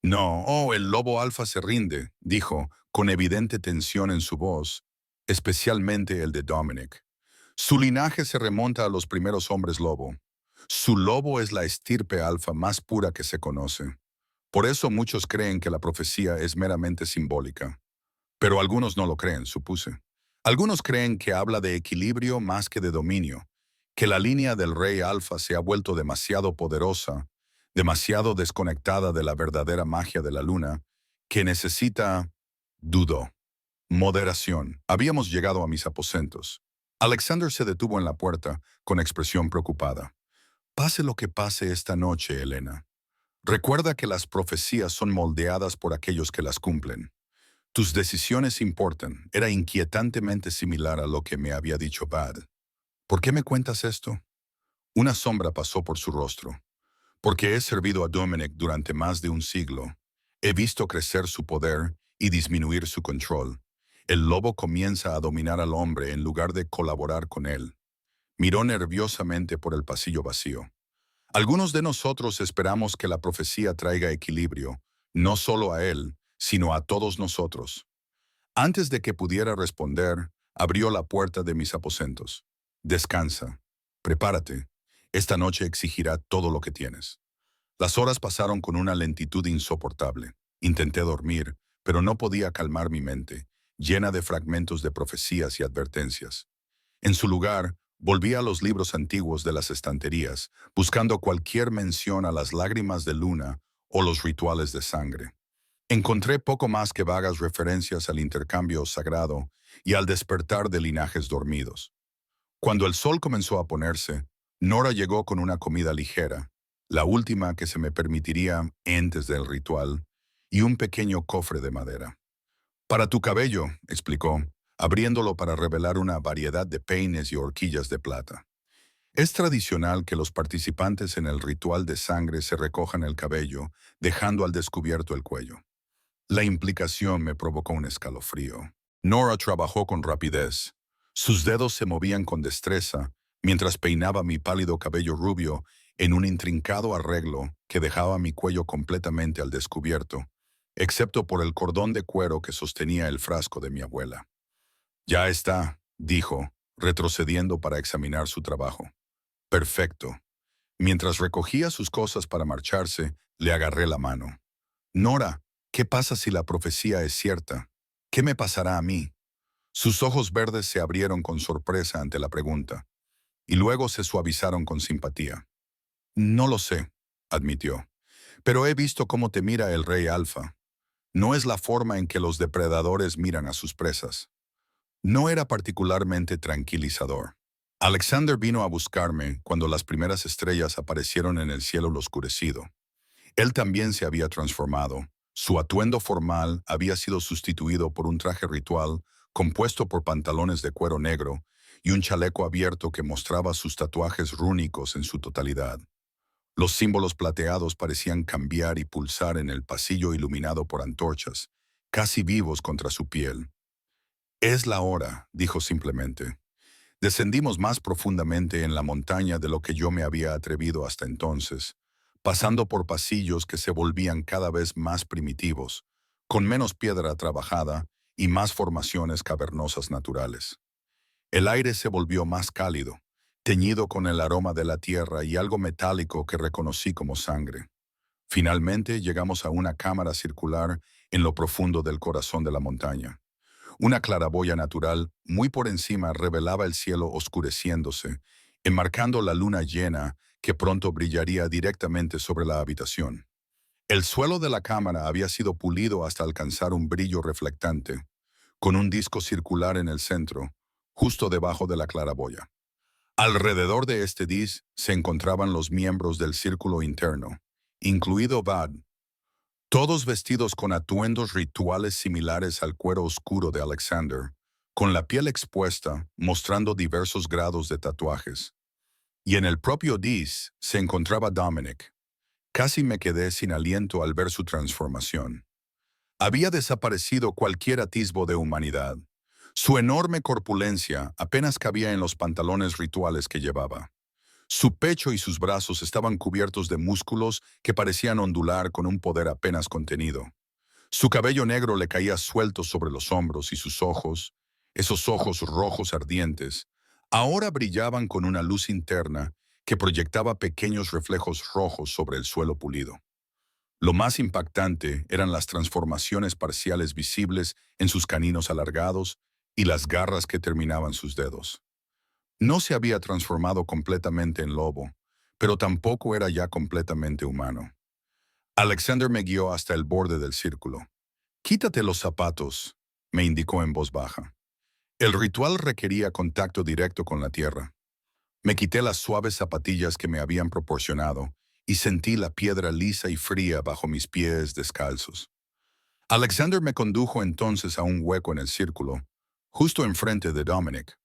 No, el lobo alfa se rinde, dijo, con evidente tensión en su voz, especialmente el de Dominic. Su linaje se remonta a los primeros hombres lobo. Su lobo es la estirpe alfa más pura que se conoce. Por eso muchos creen que la profecía es meramente simbólica. Pero algunos no lo creen, supuse. Algunos creen que habla de equilibrio más que de dominio, que la línea del rey Alfa se ha vuelto demasiado poderosa, demasiado desconectada de la verdadera magia de la luna, que necesita, dudó, moderación. Habíamos llegado a mis aposentos. Alexander se detuvo en la puerta, con expresión preocupada. Pase lo que pase esta noche, Helena. Recuerda que las profecías son moldeadas por aquellos que las cumplen. Tus decisiones importan. Era inquietantemente similar a lo que me había dicho Bad. ¿Por qué me cuentas esto? Una sombra pasó por su rostro. Porque he servido a Dominic durante más de un siglo. He visto crecer su poder y disminuir su control. El lobo comienza a dominar al hombre en lugar de colaborar con él. Miró nerviosamente por el pasillo vacío. Algunos de nosotros esperamos que la profecía traiga equilibrio, no solo a él, sino a todos nosotros. Antes de que pudiera responder, abrió la puerta de mis aposentos. Descansa. Prepárate. Esta noche exigirá todo lo que tienes. Las horas pasaron con una lentitud insoportable. Intenté dormir, pero no podía calmar mi mente, llena de fragmentos de profecías y advertencias. En su lugar, volví a los libros antiguos de las estanterías, buscando cualquier mención a las lágrimas de luna o los rituales de sangre. Encontré poco más que vagas referencias al intercambio sagrado y al despertar de linajes dormidos. Cuando el sol comenzó a ponerse, Nora llegó con una comida ligera, la última que se me permitiría antes del ritual, y un pequeño cofre de madera. Para tu cabello, explicó, abriéndolo para revelar una variedad de peines y horquillas de plata. Es tradicional que los participantes en el ritual de sangre se recojan el cabello, dejando al descubierto el cuello. La implicación me provocó un escalofrío. Nora trabajó con rapidez. Sus dedos se movían con destreza mientras peinaba mi pálido cabello rubio en un intrincado arreglo que dejaba mi cuello completamente al descubierto, excepto por el cordón de cuero que sostenía el frasco de mi abuela. Ya está, dijo, retrocediendo para examinar su trabajo. Perfecto. Mientras recogía sus cosas para marcharse, le agarré la mano. Nora, ¿qué pasa si la profecía es cierta? ¿Qué me pasará a mí? Sus ojos verdes se abrieron con sorpresa ante la pregunta, y luego se suavizaron con simpatía. No lo sé, admitió, pero he visto cómo te mira el rey Alfa. No es la forma en que los depredadores miran a sus presas. No era particularmente tranquilizador. Alexander vino a buscarme cuando las primeras estrellas aparecieron en el cielo oscurecido. Él también se había transformado. Su atuendo formal había sido sustituido por un traje ritual compuesto por pantalones de cuero negro y un chaleco abierto que mostraba sus tatuajes rúnicos en su totalidad. Los símbolos plateados parecían cambiar y pulsar en el pasillo iluminado por antorchas, casi vivos contra su piel. Es la hora, dijo simplemente. Descendimos más profundamente en la montaña de lo que yo me había atrevido hasta entonces, pasando por pasillos que se volvían cada vez más primitivos, con menos piedra trabajada y más formaciones cavernosas naturales. El aire se volvió más cálido, teñido con el aroma de la tierra y algo metálico que reconocí como sangre. Finalmente llegamos a una cámara circular en lo profundo del corazón de la montaña. Una claraboya natural muy por encima revelaba el cielo oscureciéndose, enmarcando la luna llena que pronto brillaría directamente sobre la habitación. El suelo de la cámara había sido pulido hasta alcanzar un brillo reflectante, con un disco circular en el centro, justo debajo de la claraboya. Alrededor de este disc se encontraban los miembros del círculo interno, incluido Vad, todos vestidos con atuendos rituales similares al cuero oscuro de Alexander, con la piel expuesta, mostrando diversos grados de tatuajes. Y en el propio Dis se encontraba Dominic. Casi me quedé sin aliento al ver su transformación. Había desaparecido cualquier atisbo de humanidad. Su enorme corpulencia apenas cabía en los pantalones rituales que llevaba. Su pecho y sus brazos estaban cubiertos de músculos que parecían ondular con un poder apenas contenido. Su cabello negro le caía suelto sobre los hombros y sus ojos, esos ojos rojos ardientes, ahora brillaban con una luz interna que proyectaba pequeños reflejos rojos sobre el suelo pulido. Lo más impactante eran las transformaciones parciales visibles en sus caninos alargados y las garras que terminaban sus dedos. No se había transformado completamente en lobo, pero tampoco era ya completamente humano. Alexander me guió hasta el borde del círculo. «Quítate los zapatos», me indicó en voz baja. El ritual requería contacto directo con la tierra. Me quité las suaves zapatillas que me habían proporcionado y sentí la piedra lisa y fría bajo mis pies descalzos. Alexander me condujo entonces a un hueco en el círculo, justo enfrente de Dominic.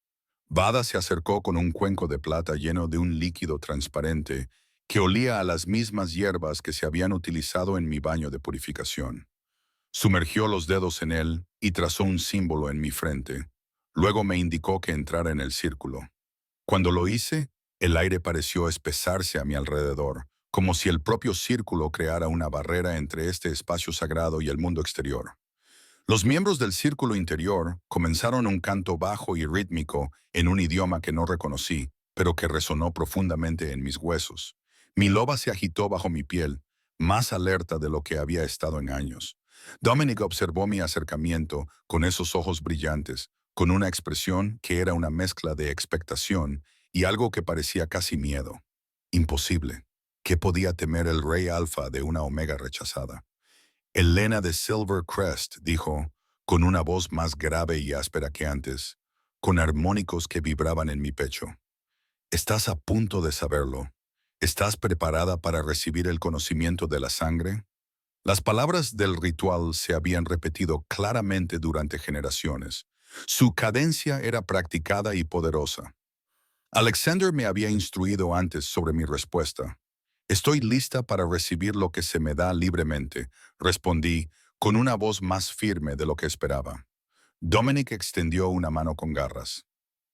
Vada se acercó con un cuenco de plata lleno de un líquido transparente que olía a las mismas hierbas que se habían utilizado en mi baño de purificación. Sumergió los dedos en él y trazó un símbolo en mi frente. Luego me indicó que entrara en el círculo. Cuando lo hice, el aire pareció espesarse a mi alrededor, como si el propio círculo creara una barrera entre este espacio sagrado y el mundo exterior. Los miembros del círculo interior comenzaron un canto bajo y rítmico en un idioma que no reconocí, pero que resonó profundamente en mis huesos. Mi loba se agitó bajo mi piel, más alerta de lo que había estado en años. Dominic observó mi acercamiento con esos ojos brillantes, con una expresión que era una mezcla de expectación y algo que parecía casi miedo. Imposible. ¿Qué podía temer el rey alfa de una omega rechazada? Elena de Silver Crest dijo, con una voz más grave y áspera que antes, con armónicos que vibraban en mi pecho. Estás a punto de saberlo. ¿Estás preparada para recibir el conocimiento de la sangre? Las palabras del ritual se habían repetido claramente durante generaciones. Su cadencia era practicada y poderosa. Alexander me había instruido antes sobre mi respuesta. Estoy lista para recibir lo que se me da libremente, respondí con una voz más firme de lo que esperaba. Dominic extendió una mano con garras.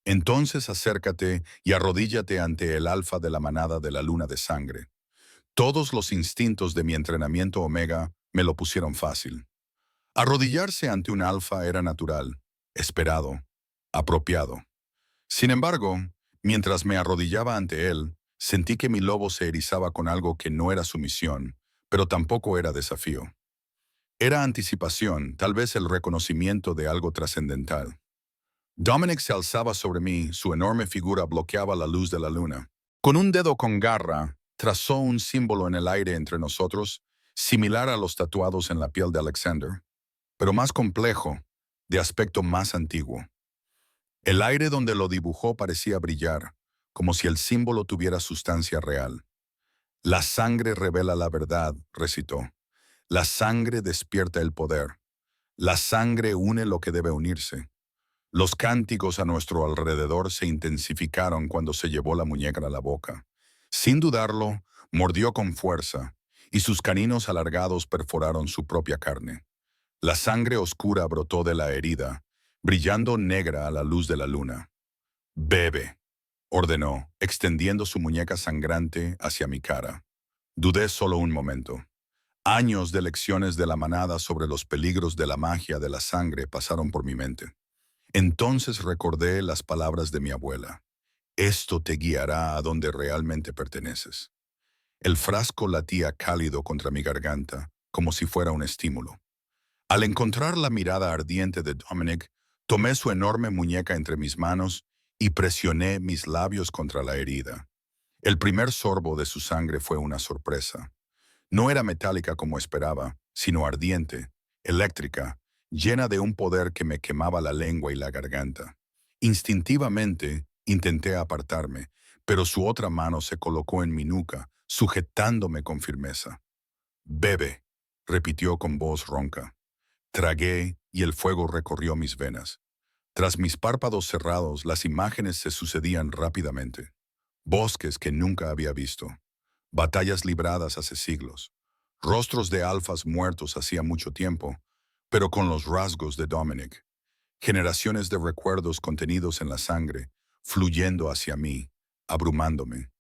Entonces acércate y arrodíllate ante el alfa de la manada de la luna de sangre. Todos los instintos de mi entrenamiento Omega me lo pusieron fácil. Arrodillarse ante un alfa era natural, esperado, apropiado. Sin embargo, mientras me arrodillaba ante él, sentí que mi lobo se erizaba con algo que no era sumisión, pero tampoco era desafío. Era anticipación, tal vez el reconocimiento de algo trascendental. Dominic se alzaba sobre mí, su enorme figura bloqueaba la luz de la luna. Con un dedo con garra, trazó un símbolo en el aire entre nosotros, similar a los tatuados en la piel de Alexander, pero más complejo, de aspecto más antiguo. El aire donde lo dibujó parecía brillar, como si el símbolo tuviera sustancia real. La sangre revela la verdad, recitó. La sangre despierta el poder. La sangre une lo que debe unirse. Los cánticos a nuestro alrededor se intensificaron cuando se llevó la muñeca a la boca. Sin dudarlo, mordió con fuerza, y sus caninos alargados perforaron su propia carne. La sangre oscura brotó de la herida, brillando negra a la luz de la luna. «Bebe», ordenó, extendiendo su muñeca sangrante hacia mi cara. Dudé solo un momento. Años de lecciones de la manada sobre los peligros de la magia de la sangre pasaron por mi mente. Entonces recordé las palabras de mi abuela. Esto te guiará a donde realmente perteneces. El frasco latía cálido contra mi garganta, como si fuera un estímulo. Al encontrar la mirada ardiente de Dominic, tomé su enorme muñeca entre mis manos y presioné mis labios contra la herida. El primer sorbo de su sangre fue una sorpresa. No era metálica como esperaba, sino ardiente, eléctrica, llena de un poder que me quemaba la lengua y la garganta. Instintivamente intenté apartarme, pero su otra mano se colocó en mi nuca, sujetándome con firmeza. «Bebe», repitió con voz ronca. Tragué y el fuego recorrió mis venas. Tras mis párpados cerrados, las imágenes se sucedían rápidamente. Bosques que nunca había visto. Batallas libradas hace siglos. Rostros de alfas muertos hacía mucho tiempo, pero con los rasgos de Dominic. Generaciones de recuerdos contenidos en la sangre, fluyendo hacia mí, abrumándome.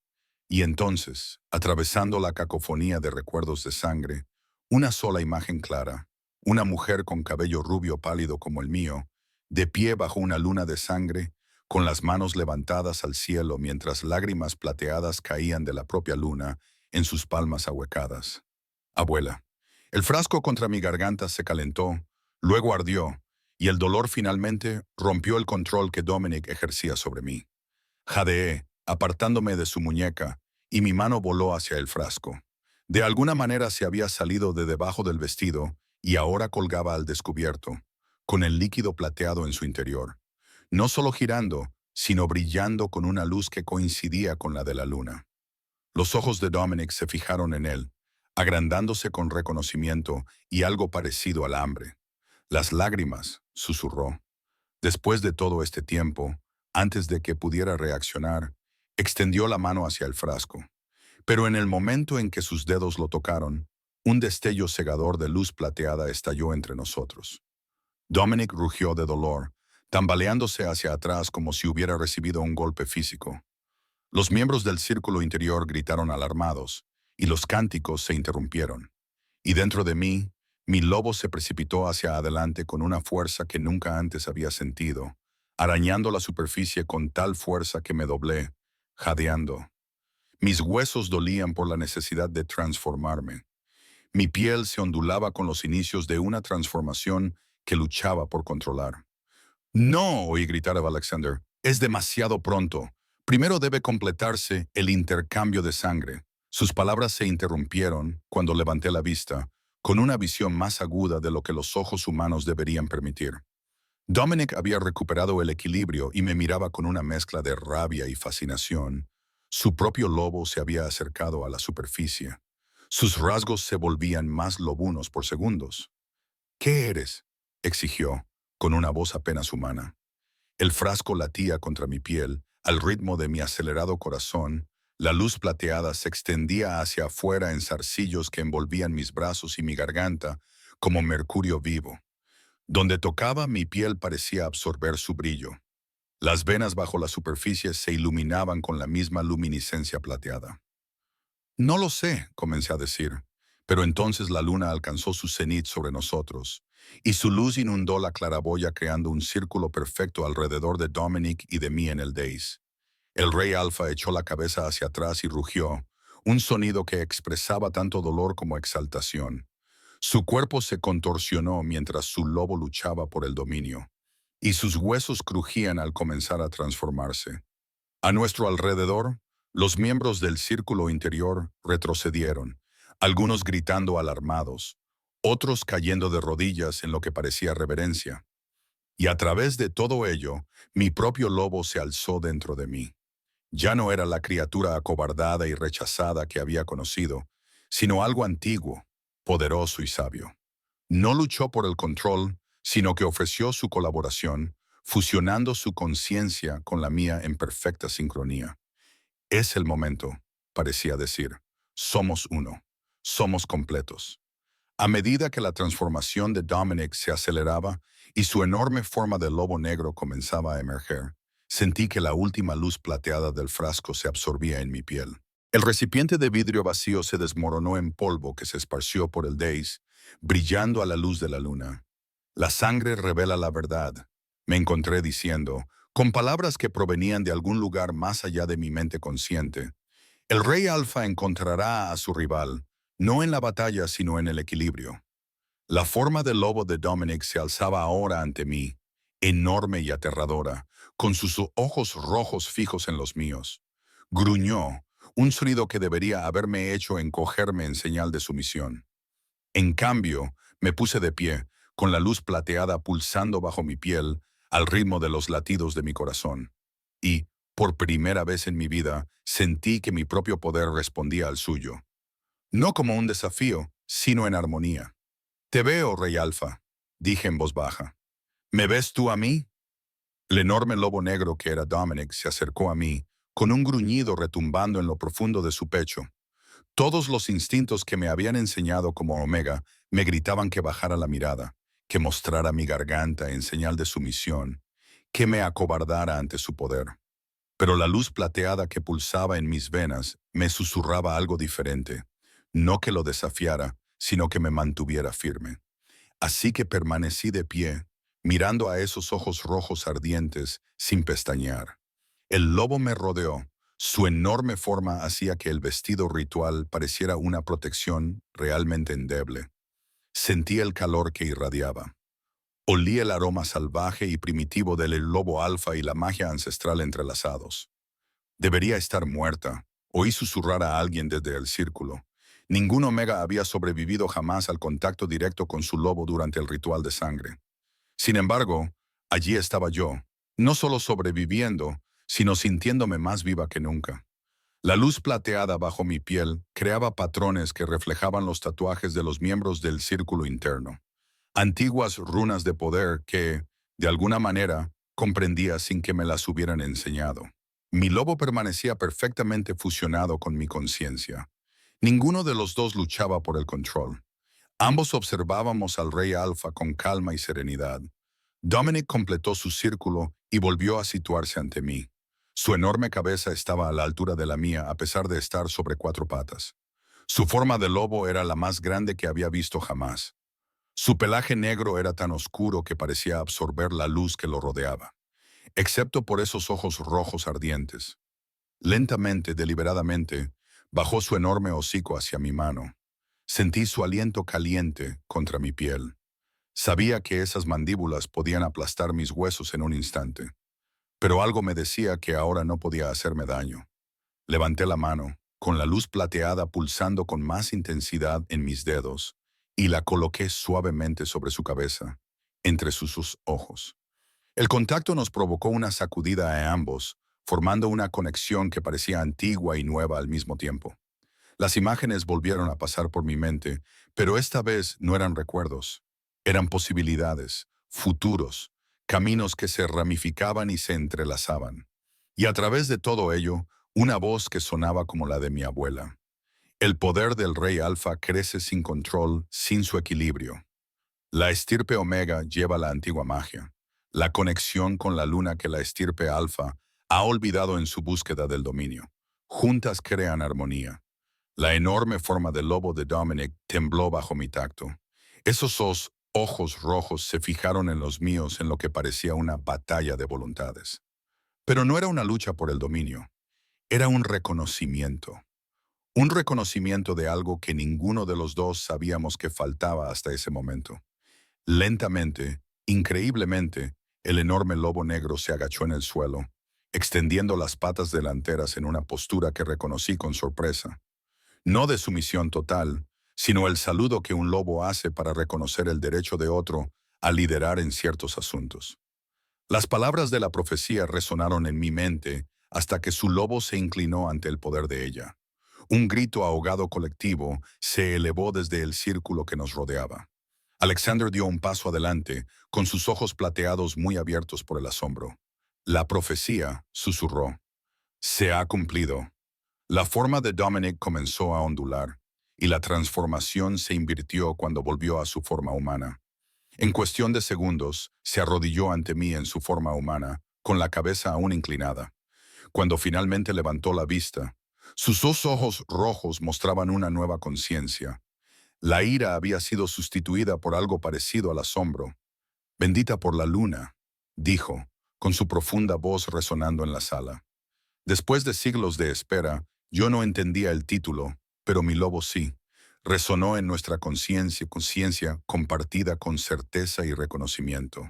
Y entonces, atravesando la cacofonía de recuerdos de sangre, una sola imagen clara, una mujer con cabello rubio pálido como el mío, de pie bajo una luna de sangre, con las manos levantadas al cielo mientras lágrimas plateadas caían de la propia luna en sus palmas ahuecadas. Abuela, el frasco contra mi garganta se calentó, luego ardió, y el dolor finalmente rompió el control que Dominic ejercía sobre mí. Jadeé, apartándome de su muñeca, y mi mano voló hacia el frasco. De alguna manera se había salido de debajo del vestido y ahora colgaba al descubierto, con el líquido plateado en su interior. No solo girando, sino brillando con una luz que coincidía con la de la luna. Los ojos de Dominic se fijaron en él, agrandándose con reconocimiento y algo parecido al hambre. Las lágrimas, susurró. Después de todo este tiempo, antes de que pudiera reaccionar, extendió la mano hacia el frasco. Pero en el momento en que sus dedos lo tocaron, un destello cegador de luz plateada estalló entre nosotros. Dominic rugió de dolor, tambaleándose hacia atrás como si hubiera recibido un golpe físico. Los miembros del círculo interior gritaron alarmados, y los cánticos se interrumpieron. Y dentro de mí, mi lobo se precipitó hacia adelante con una fuerza que nunca antes había sentido, arañando la superficie con tal fuerza que me doblé, jadeando. Mis huesos dolían por la necesidad de transformarme. Mi piel se ondulaba con los inicios de una transformación que luchaba por controlar. «No», oí gritar a Alexander, «es demasiado pronto. Primero debe completarse el intercambio de sangre». Sus palabras se interrumpieron cuando levanté la vista, con una visión más aguda de lo que los ojos humanos deberían permitir. Dominic había recuperado el equilibrio y me miraba con una mezcla de rabia y fascinación. Su propio lobo se había acercado a la superficie. Sus rasgos se volvían más lobunos por segundos. ¿Qué eres?, exigió, con una voz apenas humana. El frasco latía contra mi piel, al ritmo de mi acelerado corazón. La luz plateada se extendía hacia afuera en zarcillos que envolvían mis brazos y mi garganta como mercurio vivo. Donde tocaba, mi piel parecía absorber su brillo. Las venas bajo la superficie se iluminaban con la misma luminiscencia plateada. No lo sé, comencé a decir, pero entonces la luna alcanzó su cenit sobre nosotros, y su luz inundó la claraboya creando un círculo perfecto alrededor de Dominic y de mí en el Days. El rey Alfa echó la cabeza hacia atrás y rugió, un sonido que expresaba tanto dolor como exaltación. Su cuerpo se contorsionó mientras su lobo luchaba por el dominio, y sus huesos crujían al comenzar a transformarse. A nuestro alrededor, los miembros del círculo interior retrocedieron, algunos gritando alarmados, otros cayendo de rodillas en lo que parecía reverencia. Y a través de todo ello, mi propio lobo se alzó dentro de mí. Ya no era la criatura acobardada y rechazada que había conocido, sino algo antiguo, poderoso y sabio. No luchó por el control, sino que ofreció su colaboración, fusionando su conciencia con la mía en perfecta sincronía. Es el momento, parecía decir. Somos uno. Somos completos. A medida que la transformación de Dominic se aceleraba y su enorme forma de lobo negro comenzaba a emerger, sentí que la última luz plateada del frasco se absorbía en mi piel. El recipiente de vidrio vacío se desmoronó en polvo que se esparció por el Days, brillando a la luz de la luna. La sangre revela la verdad, me encontré diciendo, con palabras que provenían de algún lugar más allá de mi mente consciente. El rey Alfa encontrará a su rival, no en la batalla sino en el equilibrio. La forma del lobo de Dominic se alzaba ahora ante mí, enorme y aterradora, con sus ojos rojos fijos en los míos. Gruñó, un sonido que debería haberme hecho encogerme en señal de sumisión. En cambio, me puse de pie, con la luz plateada pulsando bajo mi piel, al ritmo de los latidos de mi corazón. Y, por primera vez en mi vida, sentí que mi propio poder respondía al suyo. No como un desafío, sino en armonía. «Te veo, Rey Alfa», dije en voz baja. «¿Me ves tú a mí?» El enorme lobo negro que era Dominic se acercó a mí, con un gruñido retumbando en lo profundo de su pecho. Todos los instintos que me habían enseñado como Omega me gritaban que bajara la mirada, que mostrara mi garganta en señal de sumisión, que me acobardara ante su poder. Pero la luz plateada que pulsaba en mis venas me susurraba algo diferente, no que lo desafiara, sino que me mantuviera firme. Así que permanecí de pie, mirando a esos ojos rojos ardientes, sin pestañear. El lobo me rodeó. Su enorme forma hacía que el vestido ritual pareciera una protección realmente endeble. Sentí el calor que irradiaba. Olí el aroma salvaje y primitivo del lobo alfa y la magia ancestral entrelazados. Debería estar muerta. Oí susurrar a alguien desde el círculo. Ningún Omega había sobrevivido jamás al contacto directo con su lobo durante el ritual de sangre. Sin embargo, allí estaba yo, no solo sobreviviendo, sino sintiéndome más viva que nunca. La luz plateada bajo mi piel creaba patrones que reflejaban los tatuajes de los miembros del círculo interno. Antiguas runas de poder que, de alguna manera, comprendía sin que me las hubieran enseñado. Mi lobo permanecía perfectamente fusionado con mi conciencia. Ninguno de los dos luchaba por el control. Ambos observábamos al rey Alfa con calma y serenidad. Dominic completó su círculo y volvió a situarse ante mí. Su enorme cabeza estaba a la altura de la mía a pesar de estar sobre cuatro patas. Su forma de lobo era la más grande que había visto jamás. Su pelaje negro era tan oscuro que parecía absorber la luz que lo rodeaba, excepto por esos ojos rojos ardientes. Lentamente, deliberadamente, bajó su enorme hocico hacia mi mano. Sentí su aliento caliente contra mi piel. Sabía que esas mandíbulas podían aplastar mis huesos en un instante, pero algo me decía que ahora no podía hacerme daño. Levanté la mano, con la luz plateada pulsando con más intensidad en mis dedos, y la coloqué suavemente sobre su cabeza, entre sus ojos. El contacto nos provocó una sacudida a ambos, formando una conexión que parecía antigua y nueva al mismo tiempo. Las imágenes volvieron a pasar por mi mente, pero esta vez no eran recuerdos. Eran posibilidades, futuros, caminos que se ramificaban y se entrelazaban. Y a través de todo ello, una voz que sonaba como la de mi abuela. El poder del rey alfa crece sin control, sin su equilibrio. La estirpe omega lleva la antigua magia, la conexión con la luna que la estirpe alfa ha olvidado en su búsqueda del dominio. Juntas crean armonía. La enorme forma del lobo de Dominic tembló bajo mi tacto. Esos ojos rojos se fijaron en los míos en lo que parecía una batalla de voluntades. Pero no era una lucha por el dominio, era un reconocimiento. Un reconocimiento de algo que ninguno de los dos sabíamos que faltaba hasta ese momento. Lentamente, increíblemente, el enorme lobo negro se agachó en el suelo, extendiendo las patas delanteras en una postura que reconocí con sorpresa. No de sumisión total, sino el saludo que un lobo hace para reconocer el derecho de otro a liderar en ciertos asuntos. Las palabras de la profecía resonaron en mi mente hasta que su lobo se inclinó ante el poder de ella. Un grito ahogado colectivo se elevó desde el círculo que nos rodeaba. Alexander dio un paso adelante, con sus ojos plateados muy abiertos por el asombro. La profecía, susurró, se ha cumplido. La forma de Dominic comenzó a ondular, y la transformación se invirtió cuando volvió a su forma humana. En cuestión de segundos, se arrodilló ante mí en su forma humana, con la cabeza aún inclinada. Cuando finalmente levantó la vista, sus dos ojos rojos mostraban una nueva conciencia. La ira había sido sustituida por algo parecido al asombro. Bendita por la luna, dijo, con su profunda voz resonando en la sala. Después de siglos de espera, yo no entendía el título, pero mi lobo sí. Resonó en nuestra conciencia compartida con certeza y reconocimiento.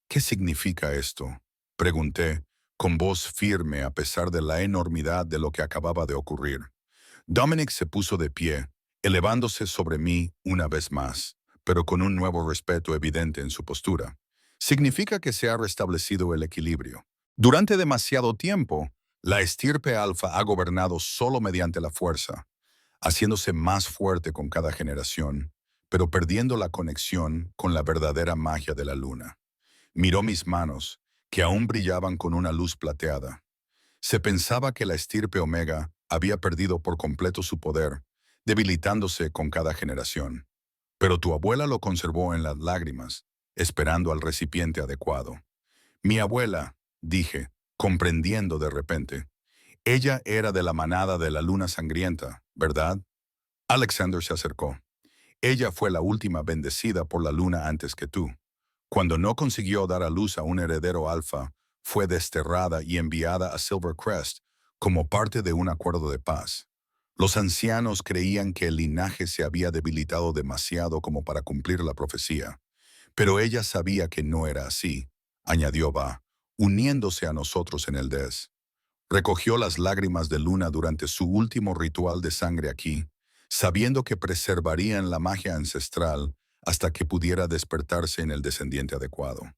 ¿Qué significa esto?, pregunté, con voz firme a pesar de la enormidad de lo que acababa de ocurrir. Dominic se puso de pie, elevándose sobre mí una vez más, pero con un nuevo respeto evidente en su postura. Significa que se ha restablecido el equilibrio. Durante demasiado tiempo, la estirpe alfa ha gobernado solo mediante la fuerza, haciéndose más fuerte con cada generación, pero perdiendo la conexión con la verdadera magia de la luna. Miró mis manos, que aún brillaban con una luz plateada. Se pensaba que la estirpe omega había perdido por completo su poder, debilitándose con cada generación. Pero tu abuela lo conservó en las lágrimas, esperando al recipiente adecuado. Mi abuela, dije, comprendiendo de repente. Ella era de la manada de la luna sangrienta, ¿verdad? Alexander se acercó. Ella fue la última bendecida por la luna antes que tú. Cuando no consiguió dar a luz a un heredero alfa, fue desterrada y enviada a Silvercrest como parte de un acuerdo de paz. Los ancianos creían que el linaje se había debilitado demasiado como para cumplir la profecía, pero ella sabía que no era así, añadió Va, uniéndose a nosotros en el Des. Recogió las lágrimas de luna durante su último ritual de sangre aquí, sabiendo que preservarían la magia ancestral hasta que pudiera despertarse en el descendiente adecuado.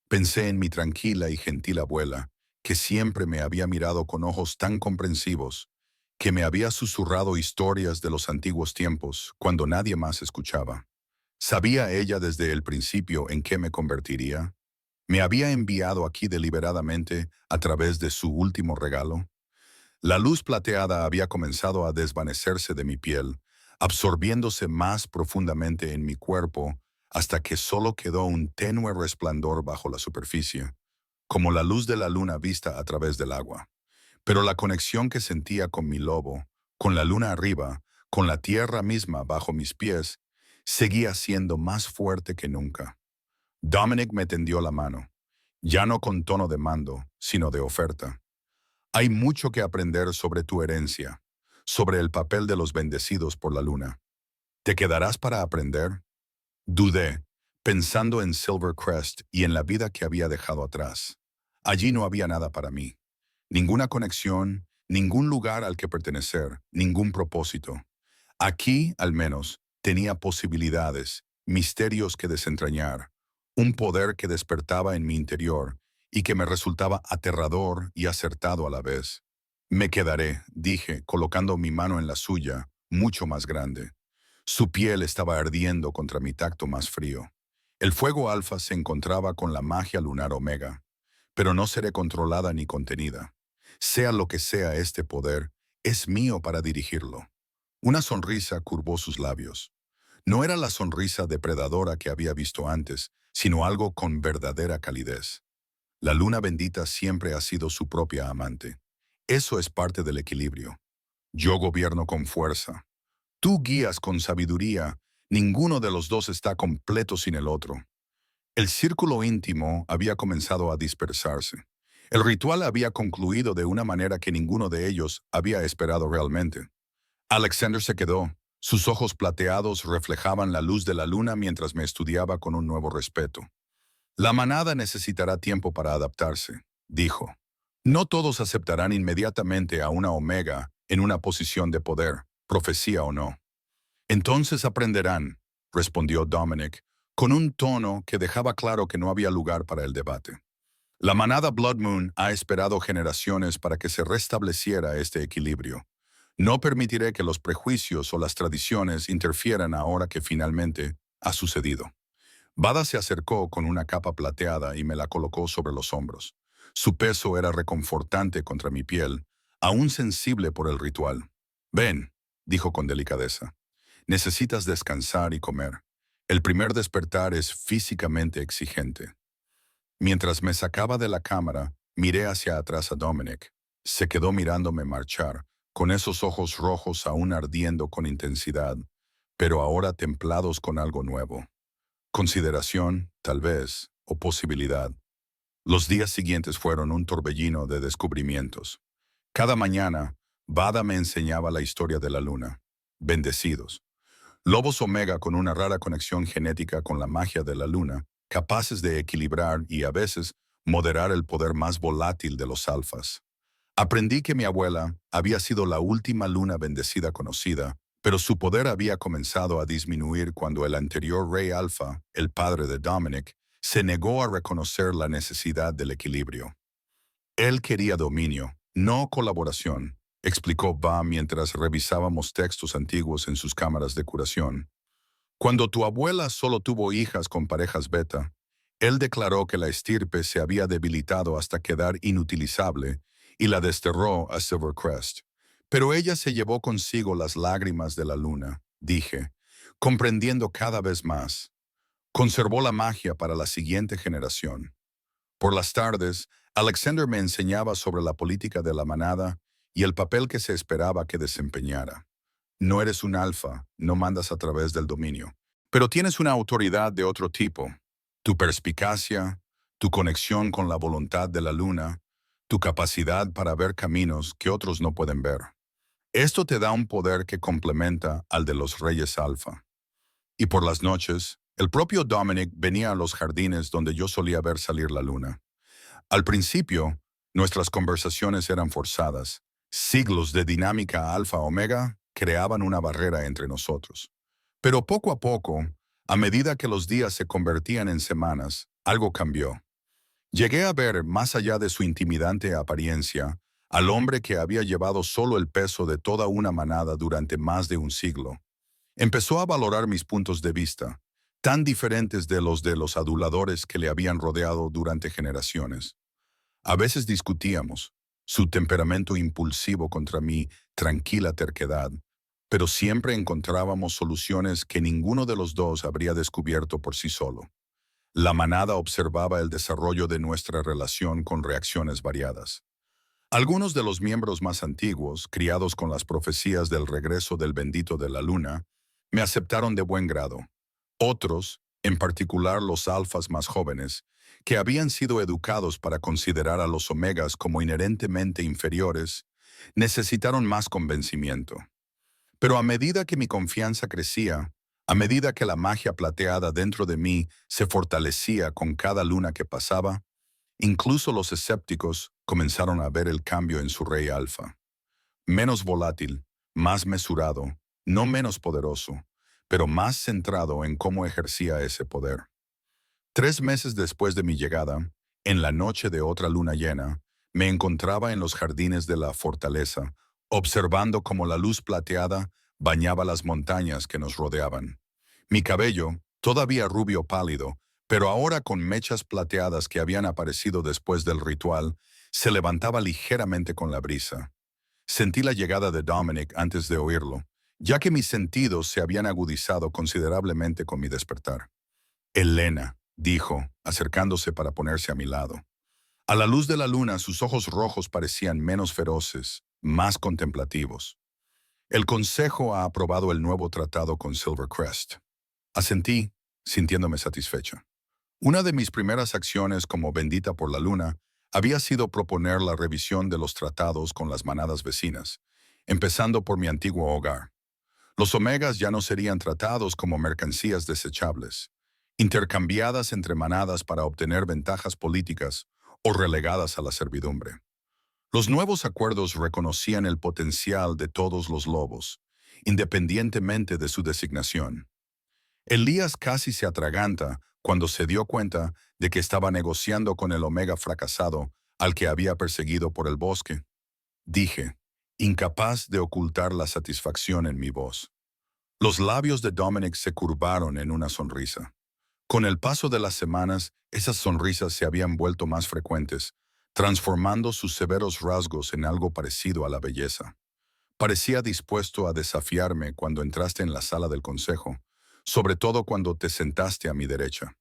Pensé en mi tranquila y gentil abuela, que siempre me había mirado con ojos tan comprensivos, que me había susurrado historias de los antiguos tiempos cuando nadie más escuchaba. ¿Sabía ella desde el principio en qué me convertiría? ¿Me había enviado aquí deliberadamente a través de su último regalo? La luz plateada había comenzado a desvanecerse de mi piel, absorbiéndose más profundamente en mi cuerpo hasta que solo quedó un tenue resplandor bajo la superficie, como la luz de la luna vista a través del agua. Pero la conexión que sentía con mi lobo, con la luna arriba, con la tierra misma bajo mis pies, seguía siendo más fuerte que nunca. Dominic me tendió la mano, ya no con tono de mando, sino de oferta. Hay mucho que aprender sobre tu herencia, sobre el papel de los bendecidos por la luna. ¿Te quedarás para aprender? Dudé, pensando en Silvercrest y en la vida que había dejado atrás. Allí no había nada para mí. Ninguna conexión, ningún lugar al que pertenecer, ningún propósito. Aquí, al menos, tenía posibilidades, misterios que desentrañar, un poder que despertaba en mi interior y que me resultaba aterrador y acertado a la vez. Me quedaré, dije, colocando mi mano en la suya, mucho más grande. Su piel estaba ardiendo contra mi tacto más frío. El fuego alfa se encontraba con la magia lunar omega, pero no seré controlada ni contenida. Sea lo que sea este poder, es mío para dirigirlo. Una sonrisa curvó sus labios. No era la sonrisa depredadora que había visto antes, sino algo con verdadera calidez. La luna bendita siempre ha sido su propia amante. Eso es parte del equilibrio. Yo gobierno con fuerza. Tú guías con sabiduría. Ninguno de los dos está completo sin el otro. El círculo íntimo había comenzado a dispersarse. El ritual había concluido de una manera que ninguno de ellos había esperado realmente. Alexander se quedó. Sus ojos plateados reflejaban la luz de la luna mientras me estudiaba con un nuevo respeto. La manada necesitará tiempo para adaptarse, dijo. No todos aceptarán inmediatamente a una omega en una posición de poder, profecía o no. Entonces aprenderán, respondió Dominic, con un tono que dejaba claro que no había lugar para el debate. La manada Blood Moon ha esperado generaciones para que se restableciera este equilibrio. No permitiré que los prejuicios o las tradiciones interfieran ahora que finalmente ha sucedido. Bada se acercó con una capa plateada y me la colocó sobre los hombros. Su peso era reconfortante contra mi piel, aún sensible por el ritual. Ven, dijo con delicadeza. Necesitas descansar y comer. El primer despertar es físicamente exigente. Mientras me sacaba de la cámara, miré hacia atrás a Dominic. Se quedó mirándome marchar, con esos ojos rojos aún ardiendo con intensidad, pero ahora templados con algo nuevo. Consideración, tal vez, o posibilidad. Los días siguientes fueron un torbellino de descubrimientos. Cada mañana, Bada me enseñaba la historia de la luna. Bendecidos. Lobos omega con una rara conexión genética con la magia de la luna, capaces de equilibrar y a veces moderar el poder más volátil de los alfas. Aprendí que mi abuela había sido la última luna bendecida conocida, pero su poder había comenzado a disminuir cuando el anterior rey alfa, el padre de Dominic, se negó a reconocer la necesidad del equilibrio. Él quería dominio, no colaboración, explicó Ba mientras revisábamos textos antiguos en sus cámaras de curación. Cuando tu abuela solo tuvo hijas con parejas beta, él declaró que la estirpe se había debilitado hasta quedar inutilizable y la desterró a Silvercrest. Pero ella se llevó consigo las lágrimas de la luna, dije, comprendiendo cada vez más. Conservó la magia para la siguiente generación. Por las tardes, Alexander me enseñaba sobre la política de la manada y el papel que se esperaba que desempeñara. No eres un alfa, no mandas a través del dominio, pero tienes una autoridad de otro tipo. Tu perspicacia, tu conexión con la voluntad de la luna, tu capacidad para ver caminos que otros no pueden ver. Esto te da un poder que complementa al de los reyes alfa. Y por las noches, el propio Dominic venía a los jardines donde yo solía ver salir la luna. Al principio, nuestras conversaciones eran forzadas. Siglos de dinámica alfa-omega creaban una barrera entre nosotros. Pero poco a poco, a medida que los días se convertían en semanas, algo cambió. Llegué a ver, más allá de su intimidante apariencia, al hombre que había llevado solo el peso de toda una manada durante más de un siglo. Empezó a valorar mis puntos de vista, tan diferentes de los aduladores que le habían rodeado durante generaciones. A veces discutíamos, su temperamento impulsivo contra mi tranquila terquedad, pero siempre encontrábamos soluciones que ninguno de los dos habría descubierto por sí solo. La manada observaba el desarrollo de nuestra relación con reacciones variadas. Algunos de los miembros más antiguos, criados con las profecías del regreso del bendito de la luna, me aceptaron de buen grado. Otros, en particular los alfas más jóvenes, que habían sido educados para considerar a los omegas como inherentemente inferiores, necesitaron más convencimiento. Pero a medida que mi confianza crecía, a medida que la magia plateada dentro de mí se fortalecía con cada luna que pasaba, incluso los escépticos comenzaron a ver el cambio en su rey alfa. Menos volátil, más mesurado, no menos poderoso, pero más centrado en cómo ejercía ese poder. 3 meses después de mi llegada, en la noche de otra luna llena, me encontraba en los jardines de la fortaleza, observando cómo la luz plateada bañaba las montañas que nos rodeaban. Mi cabello, todavía rubio pálido, pero ahora con mechas plateadas que habían aparecido después del ritual, se levantaba ligeramente con la brisa. Sentí la llegada de Dominic antes de oírlo, ya que mis sentidos se habían agudizado considerablemente con mi despertar. Elena, dijo, acercándose para ponerse a mi lado. A la luz de la luna, sus ojos rojos parecían menos feroces, más contemplativos. El Consejo ha aprobado el nuevo tratado con Silvercrest. Asentí, sintiéndome satisfecha. Una de mis primeras acciones como bendita por la luna había sido proponer la revisión de los tratados con las manadas vecinas, empezando por mi antiguo hogar. Los omegas ya no serían tratados como mercancías desechables, intercambiadas entre manadas para obtener ventajas políticas o relegadas a la servidumbre. Los nuevos acuerdos reconocían el potencial de todos los lobos, independientemente de su designación. Elías casi se atraganta cuando se dio cuenta de que estaba negociando con el omega fracasado al que había perseguido por el bosque. Dije, incapaz de ocultar la satisfacción en mi voz. Los labios de Dominic se curvaron en una sonrisa. Con el paso de las semanas, esas sonrisas se habían vuelto más frecuentes, transformando sus severos rasgos en algo parecido a la belleza. Parecía dispuesto a desafiarme cuando entraste en la sala del consejo, sobre todo cuando te sentaste a mi derecha.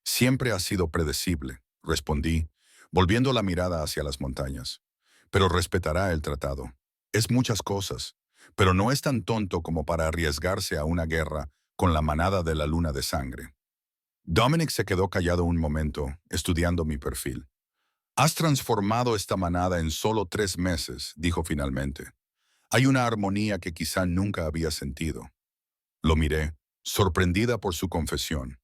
Siempre ha sido predecible, respondí, volviendo la mirada hacia las montañas. Pero respetará el tratado. Es muchas cosas, pero no es tan tonto como para arriesgarse a una guerra con la manada de la luna de sangre. Dominic se quedó callado un momento, estudiando mi perfil. Has transformado esta manada en solo 3 meses, dijo finalmente. Hay una armonía que quizá nunca había sentido. Lo miré, sorprendida por su confesión.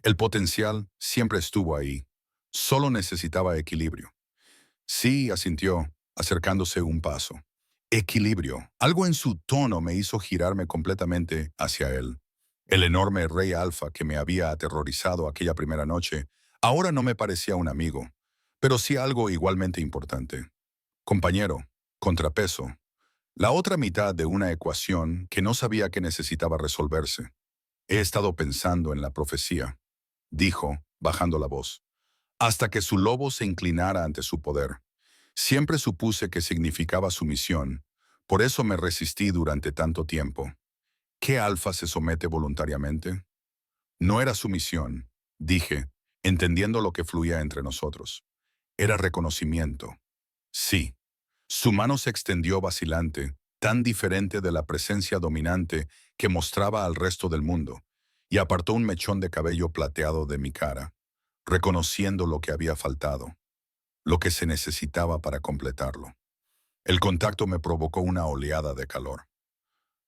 El potencial siempre estuvo ahí. Solo necesitaba equilibrio. Sí, asintió, acercándose un paso. Equilibrio. Algo en su tono me hizo girarme completamente hacia él. El enorme rey alfa que me había aterrorizado aquella primera noche ahora no me parecía un amigo, pero sí algo igualmente importante. Compañero, contrapeso, la otra mitad de una ecuación que no sabía que necesitaba resolverse. He estado pensando en la profecía, dijo, bajando la voz, hasta que su lobo se inclinara ante su poder. Siempre supuse que significaba sumisión, por eso me resistí durante tanto tiempo. ¿Qué alfa se somete voluntariamente? No era sumisión, dije, entendiendo lo que fluía entre nosotros. Era reconocimiento. Sí. Su mano se extendió vacilante, tan diferente de la presencia dominante que mostraba al resto del mundo, y apartó un mechón de cabello plateado de mi cara, reconociendo lo que había faltado, lo que se necesitaba para completarlo. El contacto me provocó una oleada de calor.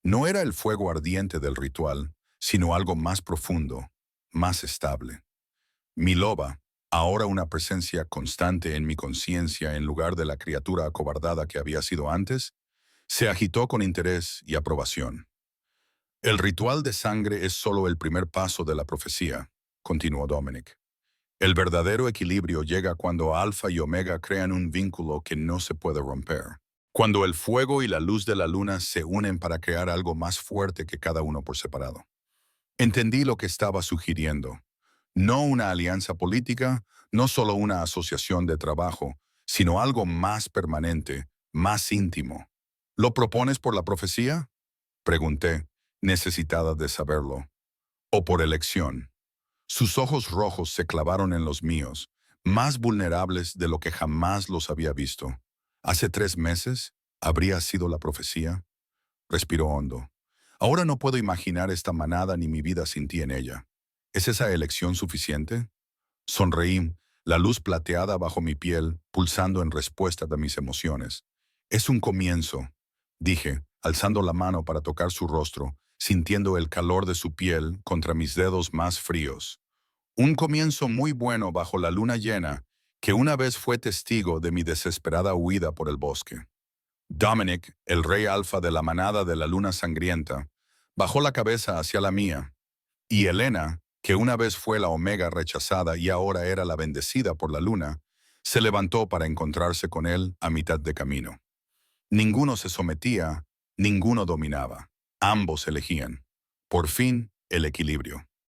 No era el fuego ardiente del ritual, sino algo más profundo, más estable. Mi loba, ahora una presencia constante en mi conciencia en lugar de la criatura acobardada que había sido antes, se agitó con interés y aprobación. El ritual de sangre es solo el primer paso de la profecía, continuó Dominic. El verdadero equilibrio llega cuando Alfa y Omega crean un vínculo que no se puede romper. Cuando el fuego y la luz de la luna se unen para crear algo más fuerte que cada uno por separado. Entendí lo que estaba sugiriendo. No una alianza política, no solo una asociación de trabajo, sino algo más permanente, más íntimo. ¿Lo propones por la profecía? Pregunté, necesitada de saberlo. ¿O por elección? Sus ojos rojos se clavaron en los míos, más vulnerables de lo que jamás los había visto. ¿Hace 3 meses habría sido la profecía? Respiró hondo. Ahora no puedo imaginar esta manada ni mi vida sin ti en ella. ¿Es esa elección suficiente? Sonreí, la luz plateada bajo mi piel, pulsando en respuesta de mis emociones. Es un comienzo, dije, alzando la mano para tocar su rostro, sintiendo el calor de su piel contra mis dedos más fríos. Un comienzo muy bueno bajo la luna llena, que una vez fue testigo de mi desesperada huida por el bosque. Dominic, el rey alfa de la manada de la luna sangrienta, bajó la cabeza hacia la mía, y Elena, que una vez fue la Omega rechazada y ahora era la bendecida por la luna, se levantó para encontrarse con él a mitad de camino. Ninguno se sometía, ninguno dominaba. Ambos elegían. Por fin, el equilibrio.